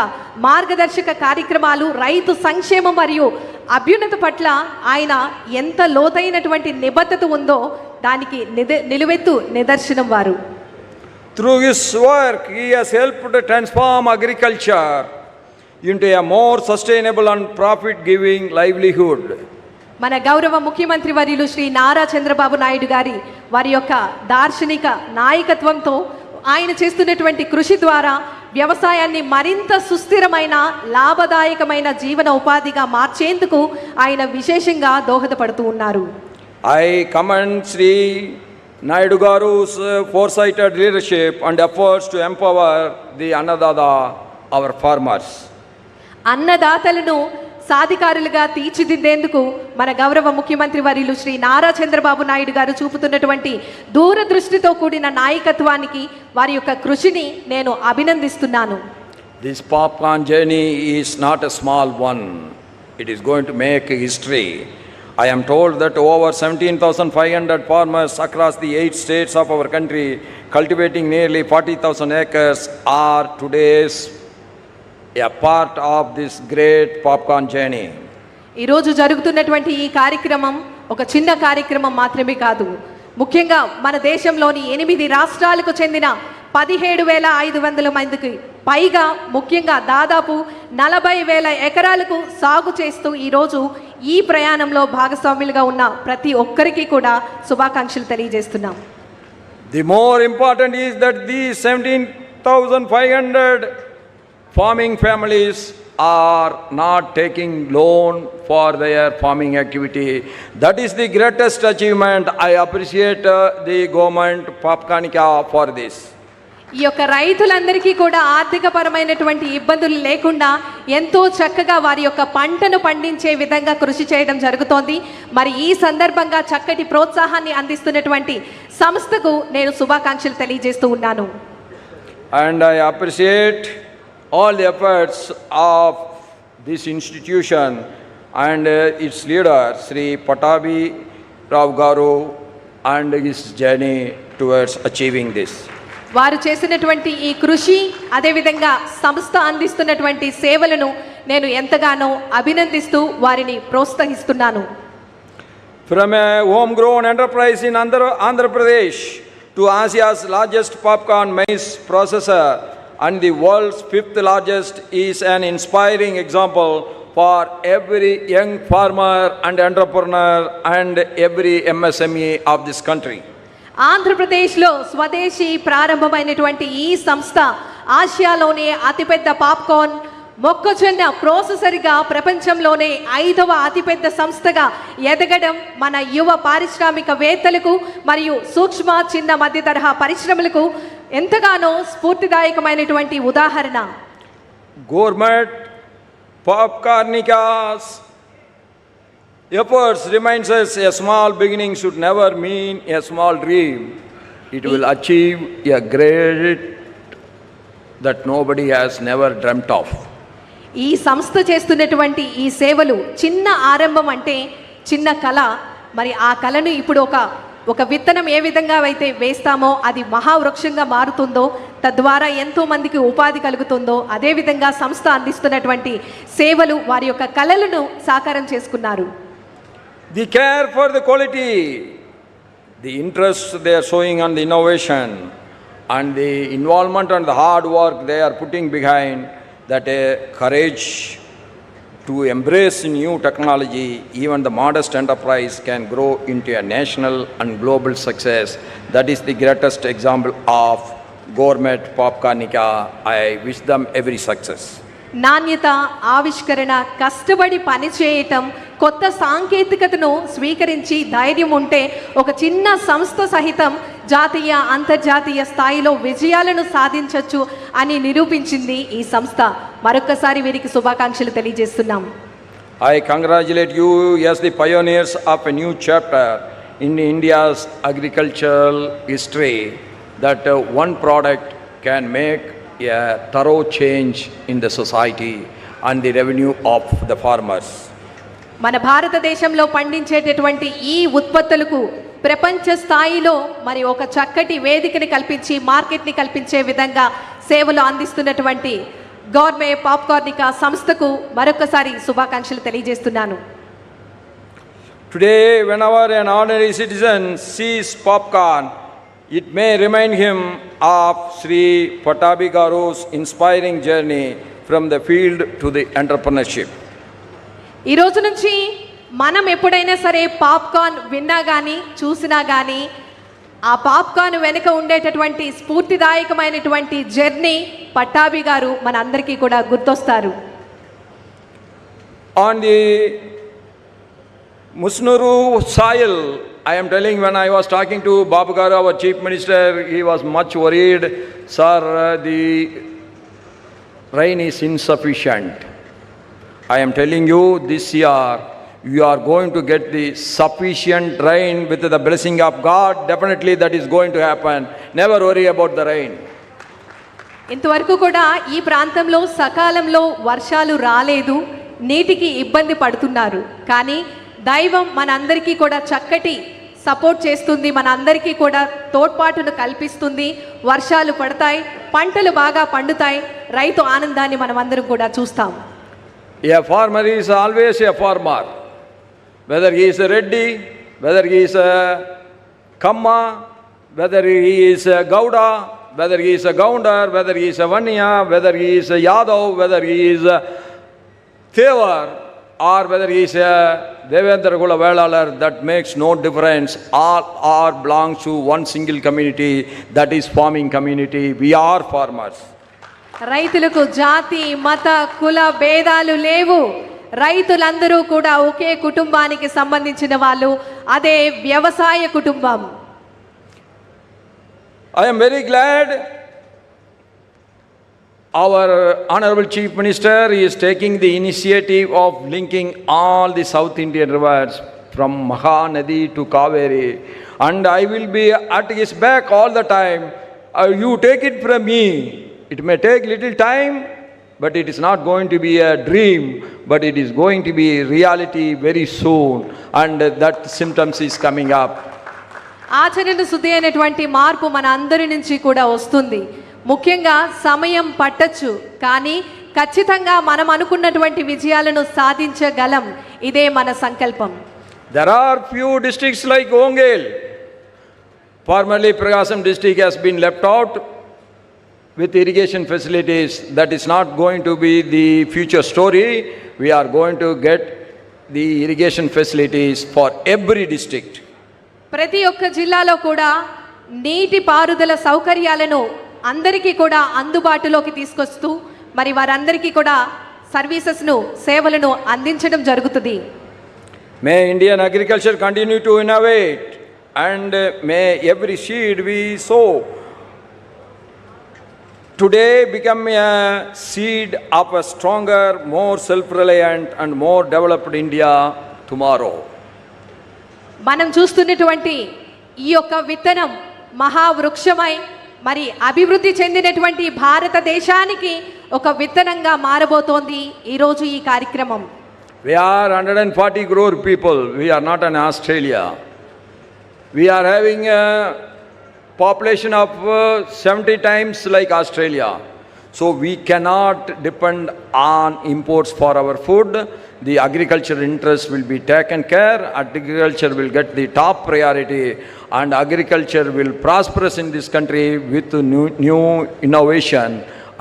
మార్గదర్శక కార్యక్రమాలు రైతు సంక్షేమం మరియు అభ్యున్నత పట్ల ఆయన ఎంత లోతైనటువంటి నిబద్ధత ఉందో దానికి నిలువెత్తు నిదర్శనం వారు. Through his work, he has helped to transform agriculture into a more sustainable and profit-giving livelihood. మన గౌరవ ముఖ్యమంత్రి వర్యులు శ్రీ నారా చంద్రబాబు నాయుడు గారి వారి యొక్క దార్శనిక నాయకత్వంతో ఆయన చేస్తున్నటువంటి కృషి ద్వారా వ్యవసాయాన్ని మరింత సుస్థిరమైన లాభదాయకమైన జీవన ఉపాధిగా మార్చేందుకు ఆయన విశేషంగా దోహదపడుతూ ఉన్నారు. I commend Sri Naidu Garu's foresighted leadership and efforts to empower the Annadada, our farmers. అన్నదాతలను సాధికారులుగా తీర్చిదిద్దేందుకు మన గౌరవ ముఖ్యమంత్రి వర్యులు శ్రీ నారా చంద్రబాబు నాయుడు గారు చూపుతున్నటువంటి దూరదృష్టితో కూడిన నాయకత్వానికి వారి యొక్క కృషిని నేను అభినందిస్తున్నాను. This popcorn journey is not a small one. It is going to make history. I am told that over 17,500 farmers across the 8 states of our country cultivating nearly 40,000 acres are today's a part of this great popcorn journey. ఈరోజు జరుగుతున్నటువంటి ఈ కార్యక్రమం ఒక చిన్న కార్యక్రమం మాత్రమే కాదు. ముఖ్యంగా మన దేశంలోని 8 రాష్ట్రాలకు చెందిన 17,500 మందికి పైగా ముఖ్యంగా దాదాపు 40,000 ఎకరాలకు సాగు చేస్తూ ఈరోజు ఈ ప్రయాణంలో భాగస్వాములుగా ఉన్న ప్రతి ఒక్కరికి కూడా శుభాకాంక్షలు తెలియజేస్తున్నాం. The more important is that these 17,500 farming families are not taking loan for their farming activity. That is the greatest achievement. I appreciate the government Popcornica for this. ఈ యొక్క రైతులందరికీ కూడా ఆర్థికపరమైనటువంటి ఇబ్బందులు లేకుండా ఎంతో చక్కగా వారి యొక్క పంటను పండించే విధంగా కృషి చేయడం జరుగుతోంది. మరి ఈ సందర్భంగా చక్కటి ప్రోత్సాహాన్ని అందిస్తున్నటువంటి సంస్థకు నేను శుభాకాంక్షలు తెలియజేస్తూ ఉన్నాను. And I appreciate all the efforts of this institution and its leader Sri Patabi Rao Garu and his journey towards achieving this. వారు చేసినటువంటి ఈ కృషి అదేవిధంగా సంస్థ అందిస్తున్నటువంటి సేవలను నేను ఎంతగానో అభినందిస్తూ వారిని ప్రోత్సహిస్తున్నాను. From a homegrown enterprise in Andhra Pradesh to Asia's largest popcorn maize processor and the world's 5th largest is an inspiring example for every young farmer and entrepreneur and every MSME of this country. ఆంధ్రప్రదేశ్లో స్వదేశీ ప్రారంభమైనటువంటి ఈ సంస్థ ఆసియాలోనే అతిపెద్ద popcorn మొక్కజొన్న ప్రాసెసర్గా ప్రపంచంలోనే 5వ అతిపెద్ద సంస్థగా ఎదగడం మన యువ పారిశ్రామికవేత్తలకు మరియు సూక్ష్మ చిన్న మధ్య తరహా పరిశ్రమలకు ఎంతగానో స్ఫూర్తిదాయకమైనటువంటి ఉదాహరణ. Gourmet Popcornica's efforts reminds us a small beginning should never mean a small dream. It will achieve a great that nobody has never dreamt of. ఈ సంస్థ చేస్తున్నటువంటి ఈ సేవలు చిన్న ఆరంభం అంటే చిన్న కళ. మరి ఆ కళను ఇప్పుడు ఒక విత్తనం ఏ విధంగా అయితే వేస్తామో అది మహావృక్షంగా మారుతుందో, తద్వారా ఎంతో మందికి ఉపాధి కలుగుతుందో, అదేవిధంగా సంస్థ అందిస్తున్నటువంటి సేవలు వారి యొక్క కళలను సాకారం చేసుకున్నారు. The care for the quality, the interest they are showing on the innovation and the involvement and the hard work they are putting behind that courage to embrace new technology, even the modest enterprise can grow into a national and global success. That is the greatest example of Gourmet Popcornica. I wish them every success. నాణ్యత, ఆవిష్కరణ, కష్టపడి పనిచేయటం, కొత్త సాంకేతికతను స్వీకరించి ధైర్యం ఉంటే ఒక చిన్న సంస్థ సహితం జాతీయ అంతర్జాతీయ స్థాయిలో విజయాలను సాధించవచ్చు అని నిరూపించింది ఈ సంస్థ. మరొక్కసారి వీరికి శుభాకాంక్షలు తెలియజేస్తున్నాం. I congratulate you as the pioneers of a new chapter in India's agricultural history, that one product can make a thorough change in the society and the revenue of the farmers. మన భారతదేశంలో పండించేటటువంటి ఈ ఉత్పత్తులకు ప్రపంచ స్థాయిలో మరి ఒక చక్కటి వేదికని కల్పించి మార్కెట్ని కల్పించే విధంగా సేవలు అందిస్తున్నటువంటి గోర్మే పాప్కార్నికా సంస్థకు మరొకసారి శుభాకాంక్షలు తెలియజేస్తున్నాను. Today, whenever an ordinary citizen sees popcorn, it may remind him of Sri Pattabi Garu's inspiring journey from the field to the entrepreneurship. ఈ రోజు నుంచి మనం ఎప్పుడైనా సరే పాప్కార్న్ విన్నా కానీ చూసినా కానీ ఆ పాప్కార్న్ వెనుక ఉండేటటువంటి స్ఫూర్తిదాయకమైనటువంటి జర్నీ పట్టాభి గారు మన అందరికీ కూడా గుర్తొస్తారు. On the Musnuru soil, I am telling, when I was talking to Babu Garu, our chief minister, he was much worried. Sir, the rain is insufficient. I am telling you, this year you are going to get the sufficient rain with the blessing of God. Definitely that is going to happen. Never worry about the rain. ఇంతవరకు కూడా ఈ ప్రాంతంలో సకాలంలో వర్షాలు రాలేదు, నీటికి ఇబ్బంది పడుతున్నారు. కానీ దైవం మనందరికీ కూడా చక్కటి సపోర్ట్ చేస్తుంది, మనందరికీ కూడా తోడ్పాటును కల్పిస్తుంది. వర్షాలు పడతాయి, పంటలు బాగా పండుతాయి, రైతు ఆనందాన్ని మనం అందరం కూడా చూస్తాం. A farmer is always a farmer. Whether he is a Reddy, whether he is a Kamma, whether he is a Gowda, whether he is a Gounder, whether he is a Vanya, whether he is a Yadav, whether he is a Thevar, or whether he is a Devendra Kula Velalar, that makes no difference. All are belongs to one single community, that is farming community. We are farmers. రైతులకు జాతి, మత, కుల భేదాలు లేవు. రైతులందరూ కూడా ఒకే కుటుంబానికి సంబంధించిన వాళ్ళు, అదే వ్యవసాయ కుటుంబం. I am very glad our Honorable Chief Minister is taking the initiative of linking all the South Indian rivers from Mahanadi to Kaveri, and I will be at his back all the time. You take it from me. It may take little time, but it is not going to be a dream, but it is going to be reality very soon, and that symptoms is coming up. ఆచరణ శుద్ధి అయినటువంటి మార్పు మన అందరి నుంచి కూడా వస్తుంది. ముఖ్యంగా సమయం పట్టచ్చు, కానీ ఖచ్చితంగా మనం అనుకున్నటువంటి విజయాలను సాధించగలం. ఇదే మన సంకల్పం. There are few districts like Ongel. Formerly Prakasam district has been left out with irrigation facilities. That is not going to be the future story. We are going to get the irrigation facilities for every district. ప్రతి ఒక్క జిల్లాలో కూడా నీటి పారుదల సౌకర్యాలను అందరికీ కూడా అందుబాటులోకి తీసుకొస్తూ మరి వారందరికీ కూడా సర్వీసెస్ను సేవలను అందించడం జరుగుతుంది. May Indian agriculture continue to innovate and may every seed we sow today become a seed of a stronger, more self-reliant and more developed India tomorrow. మనం చూస్తున్నటువంటి ఈ యొక్క విత్తనం మహావృక్షమై మరి అభివృద్ధి చెందినటువంటి భారతదేశానికి ఒక విత్తనంగా మారబోతోంది ఈరోజు ఈ కార్యక్రమం. We are 140 crore people. We are not an Australia. We are having a population of 70 times like Australia. So we cannot depend on imports for our food. The agriculture interest will be taken care. Agriculture will get the top priority and agriculture will prosperous in this country with new innovation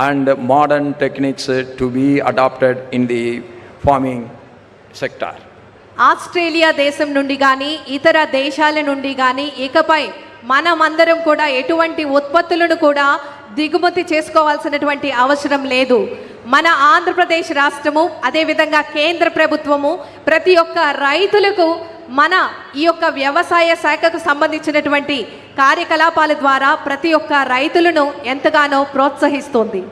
and modern techniques to be adopted in the farming sector. Australia దేశం నుండి కానీ ఇతర దేశాల నుండి కానీ ఇకపై మనమందరం కూడా ఎటువంటి ఉత్పత్తులను కూడా దిగుమతి చేసుకోవాల్సినటువంటి అవసరం లేదు. మన ఆంధ్రప్రదేశ్ రాష్ట్రము అదేవిధంగా కేంద్ర ప్రభుత్వము ప్రతి ఒక్క రైతులకు మన ఈ యొక్క వ్యవసాయ శాఖకు సంబంధించినటువంటి కార్యకలాపాల ద్వారా ప్రతి ఒక్క రైతులను ఎంతగానో ప్రోత్సహిస్తోంది.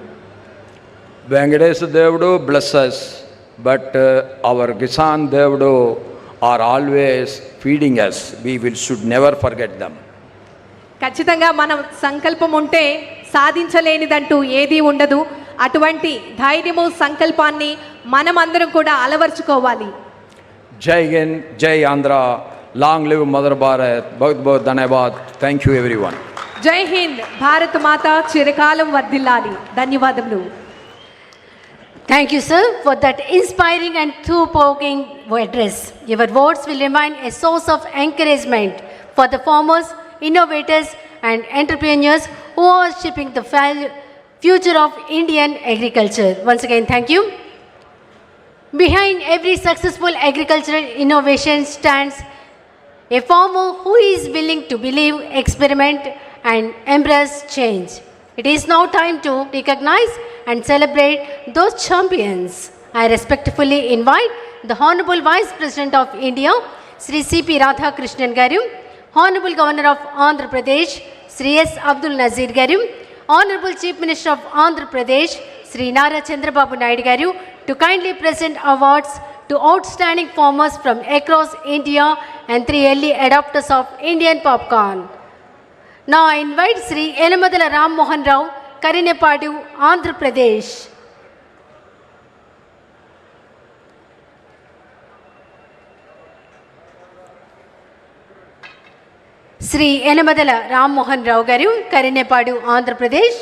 Venkatesha Devudu bless us, but our Kisan Devudu are always feeding us. We should never forget them. ఖచ్చితంగా మనం సంకల్పం ఉంటే సాధించలేనిదంటూ ఏదీ ఉండదు. అటువంటి ధైర్యము సంకల్పాన్ని మనమందరం కూడా అలవర్చుకోవాలి. Jai Hind, Jai Andhra, long live Mother Bharat. Bahut bahut dhanyawad. Thank you everyone. జై హింద్, భారత మాత చిరకాలం వర్ధిల్లాలి. ధన్యవాదములు. Thank you, sir, for that inspiring and thought-provoking address. Your words will remain a source of encouragement for the farmers, innovators, and entrepreneurs who are shaping the future of Indian agriculture. Once again, thank you. Behind every successful agricultural innovation stands a farmer who is willing to believe, experiment, and embrace change. It is now time to recognize and celebrate those champions. I respectfully invite the Honorable Vice President of India, Sri C.P. Radhakrishnan Garu, Honorable Governor of Andhra Pradesh, Sri S. Abdul Nazir Garu, Honorable Chief Minister of Andhra Pradesh, Sri Nara Chandrababu Naidu Garu, to kindly present awards to outstanding farmers from across India and 3 early adopters of Indian popcorn. Now I invite Sri Yelamadala Ram Mohan Rao, Karinepadu, Andhra Pradesh. Sri Yelamadala Ram Mohan Rao Garu, Karinepadu, Andhra Pradesh.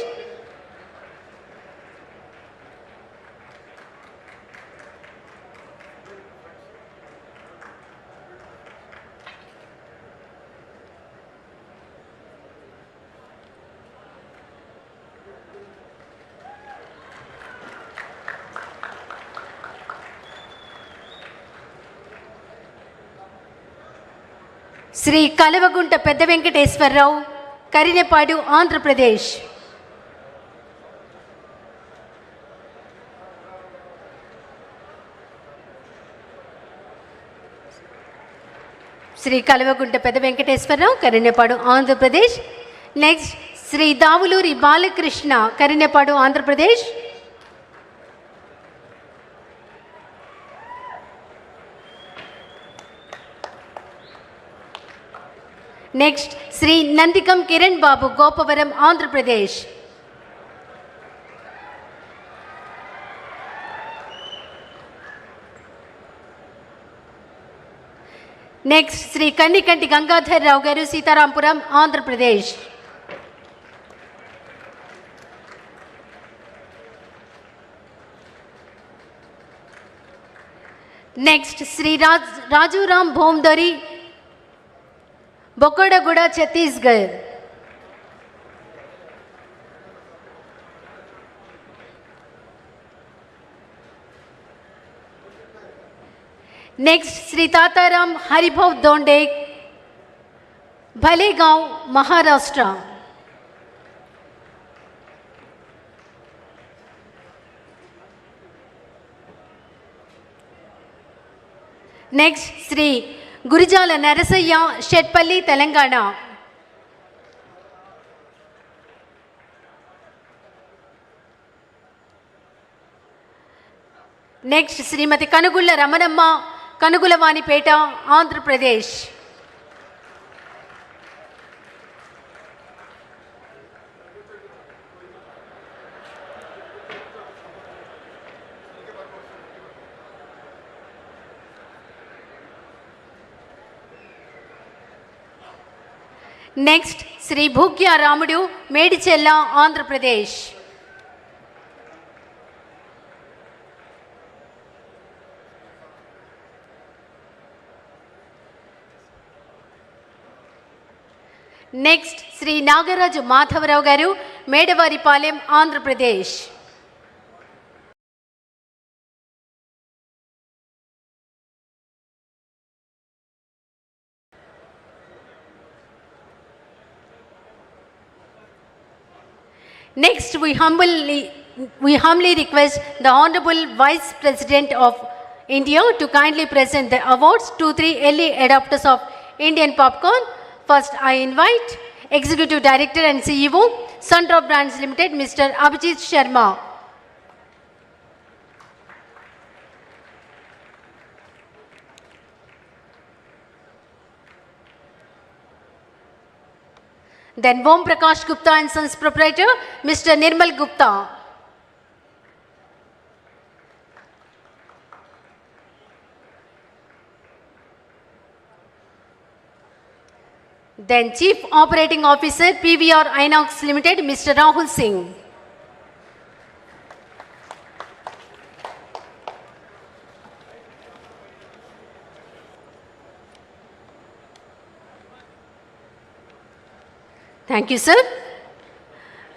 Shri Kalavagunta పెద్ద వెంకటేశ్వరరావు, కరినెపాడు, ఆంధ్రప్రదేశ్. శ్రీ కలవగుంట పెద్ద Venkateswararao, కరినెపాడు, Andhra Pradesh. Next Shri Davuluri Balakrishna, కరినెపాడు, Andhra Pradesh. Next Shri Nandigam Kiran బాబు, Gopavaram, Andhra Pradesh. Next Shri కన్నికంటి Gangadhar రావు గారు, Sitarampuram, Andhra Pradesh. Next, Sri Rajuram Bhomdari, Bokodaguda, Chhattisgarh. Next, Sri Tataram Haribhav Donde, Bhalegaon, Maharashtra. Next, Sri Gurijala Narasaya, Shetpalli, Telangana. Next, Srimati Kanugulla Ramanamma, Kanugulavani-peta, Andhra Pradesh. Next, Sri Bhugya Ramudu, Medichella, Andhra Pradesh. Next, Sri Nagaraju Madhavarao Garu, Medavaripalem, Andhra Pradesh. Next, we humbly request the Honorable Vice President of India to kindly present the awards to 3 early adopters of Indian popcorn. First, I invite Executive Director and CEO, Sundrop Brands Limited, Mr. Abhijit Sharma. Then Om Prakash Gupta and Sons Proprietor, Mr. Nirmal Gupta. Then Chief Operating Officer, PVR Inox Limited, Mr. Rahul Singh. Thank you, sir.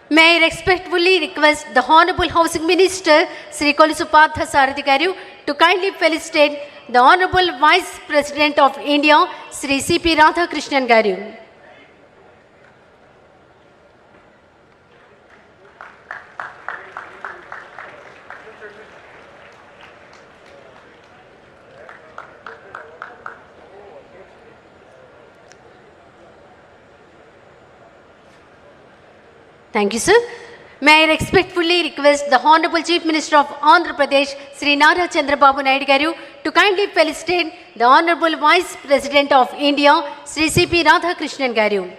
May I respectfully request the Honorable Housing Minister, Sri Kolusupatha Sarathi Garu, to kindly felicitate the Honorable Vice President of India, Sri C.P. Radhakrishnan Garu. Thank you, sir. May I respectfully request the Honorable Chief Minister of Andhra Pradesh, Sri Nara Chandrababu Naidu Garu, to kindly felicitate the Honorable Vice President of India, Sri C.P. Radhakrishnan Garu.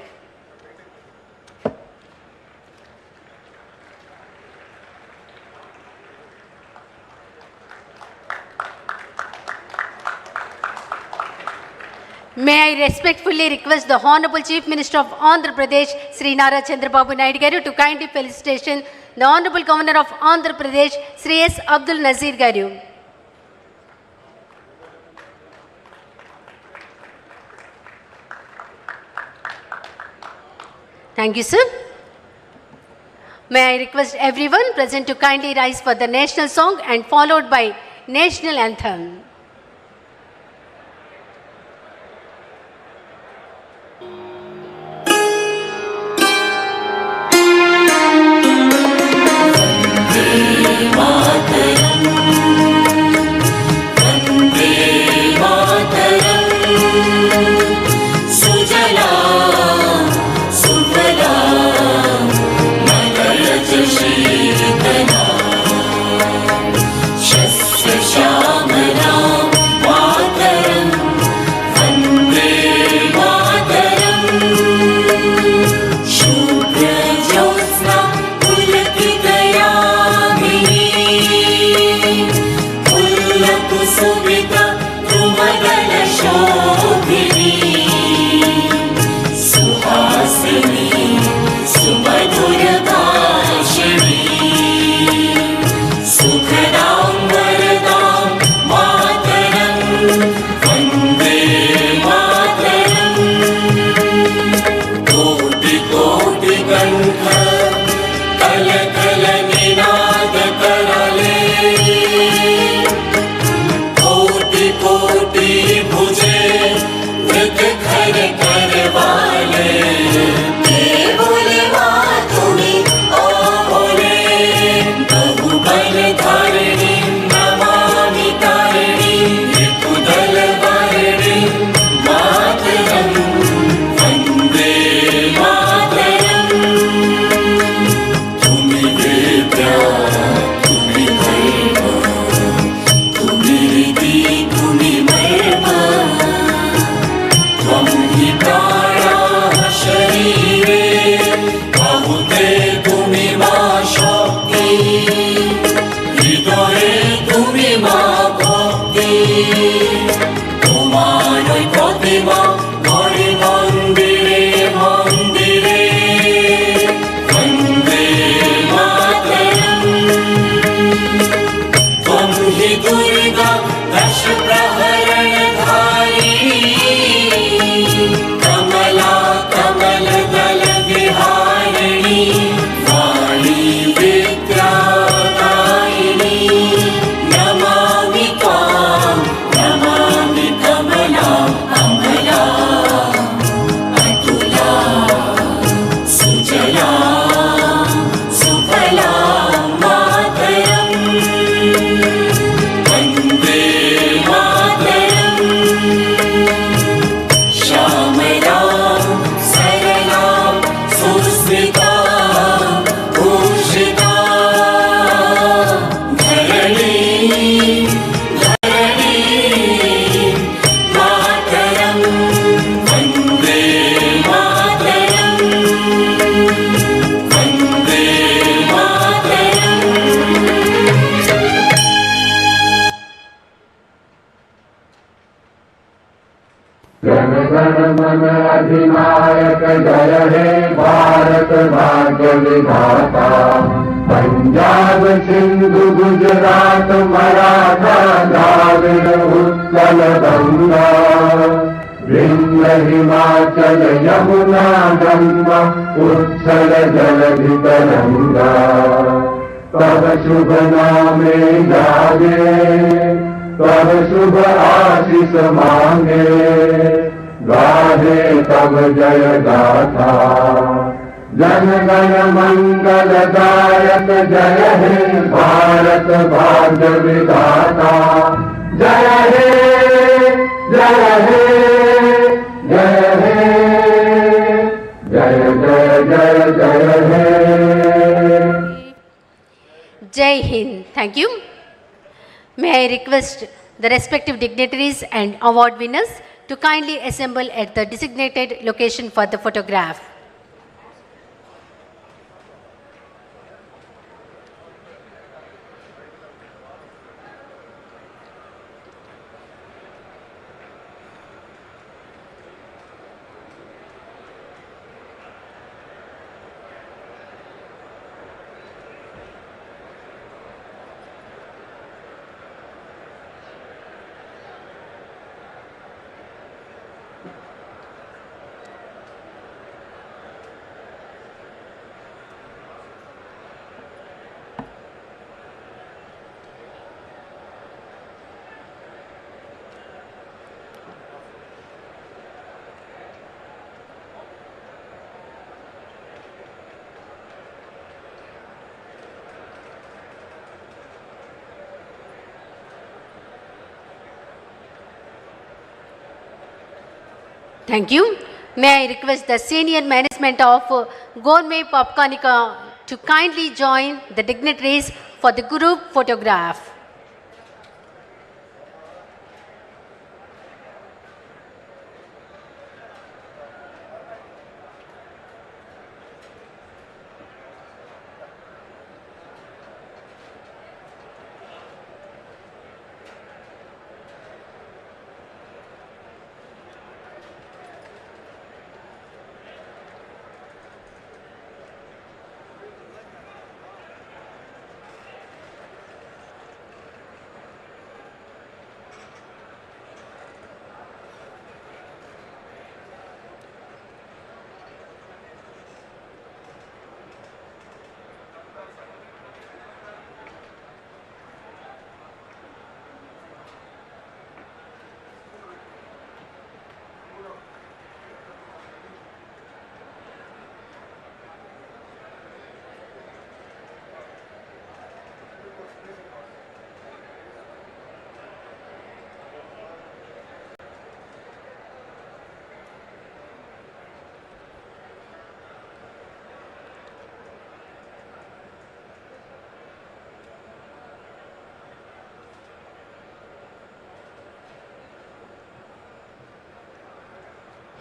May I respectfully request the Honorable Chief Minister of Andhra Pradesh, Sri Nara Chandrababu Naidu Garu, to kindly felicitation the Honorable Governor of Andhra Pradesh, Sri S. Abdul Nazir Garu. Thank you, sir. May I request everyone present to kindly rise for the national song and followed by national anthem. Shasya Shyamala Jana Gana मन अधिनायक जय हे भारत भाग्य विधाता। पंजाब सिंधु गुजरात मराठा द्राविड़ उत्कल गंगा, विंध्य हिमाचल यमुना गंगा उच्छल जलधि तरंगा। तब शुभ नामे जागे, तब शुभ आशीष मांगे, गाहे तब जय गाथा। जन गण मंगल दायक जय हे भारत भाग्य विधाता। जय हे जय हे जय हे जय जय जय जय हे। Jai Hind. Thank you. May I request the respective dignitaries and award winners to kindly assemble at the designated location for the photograph. Thank you. May I request the senior management of Gourmet Popcornica to kindly join the dignitaries for the group photograph.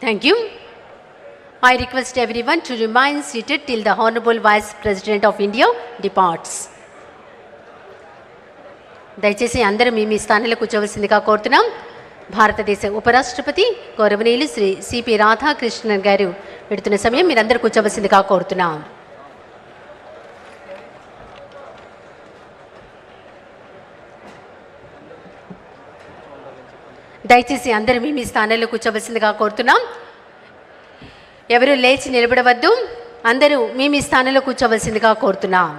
Thank you. I request everyone to remain seated till the Honorable Vice President of India departs. దయచేసి అందరూ మీ స్థానంలో కూర్చోవలసిందిగా కోరుతున్నాం. భారతదేశ ఉపరాష్ట్రపతి గౌరవనీయులు Shri CP Radhakrishnan గారు పెడుతున్న సమయం మీరందరూ కూర్చోవలసిందిగా కోరుతున్నాం. దయచేసి అందరూ మీ స్థానంలో కూర్చోవలసిందిగా కోరుతున్నాం. ఎవరు లేచి నిలబడవద్దు. అందరూ మీ స్థానంలో కూర్చోవలసిందిగా కోరుతున్నాం.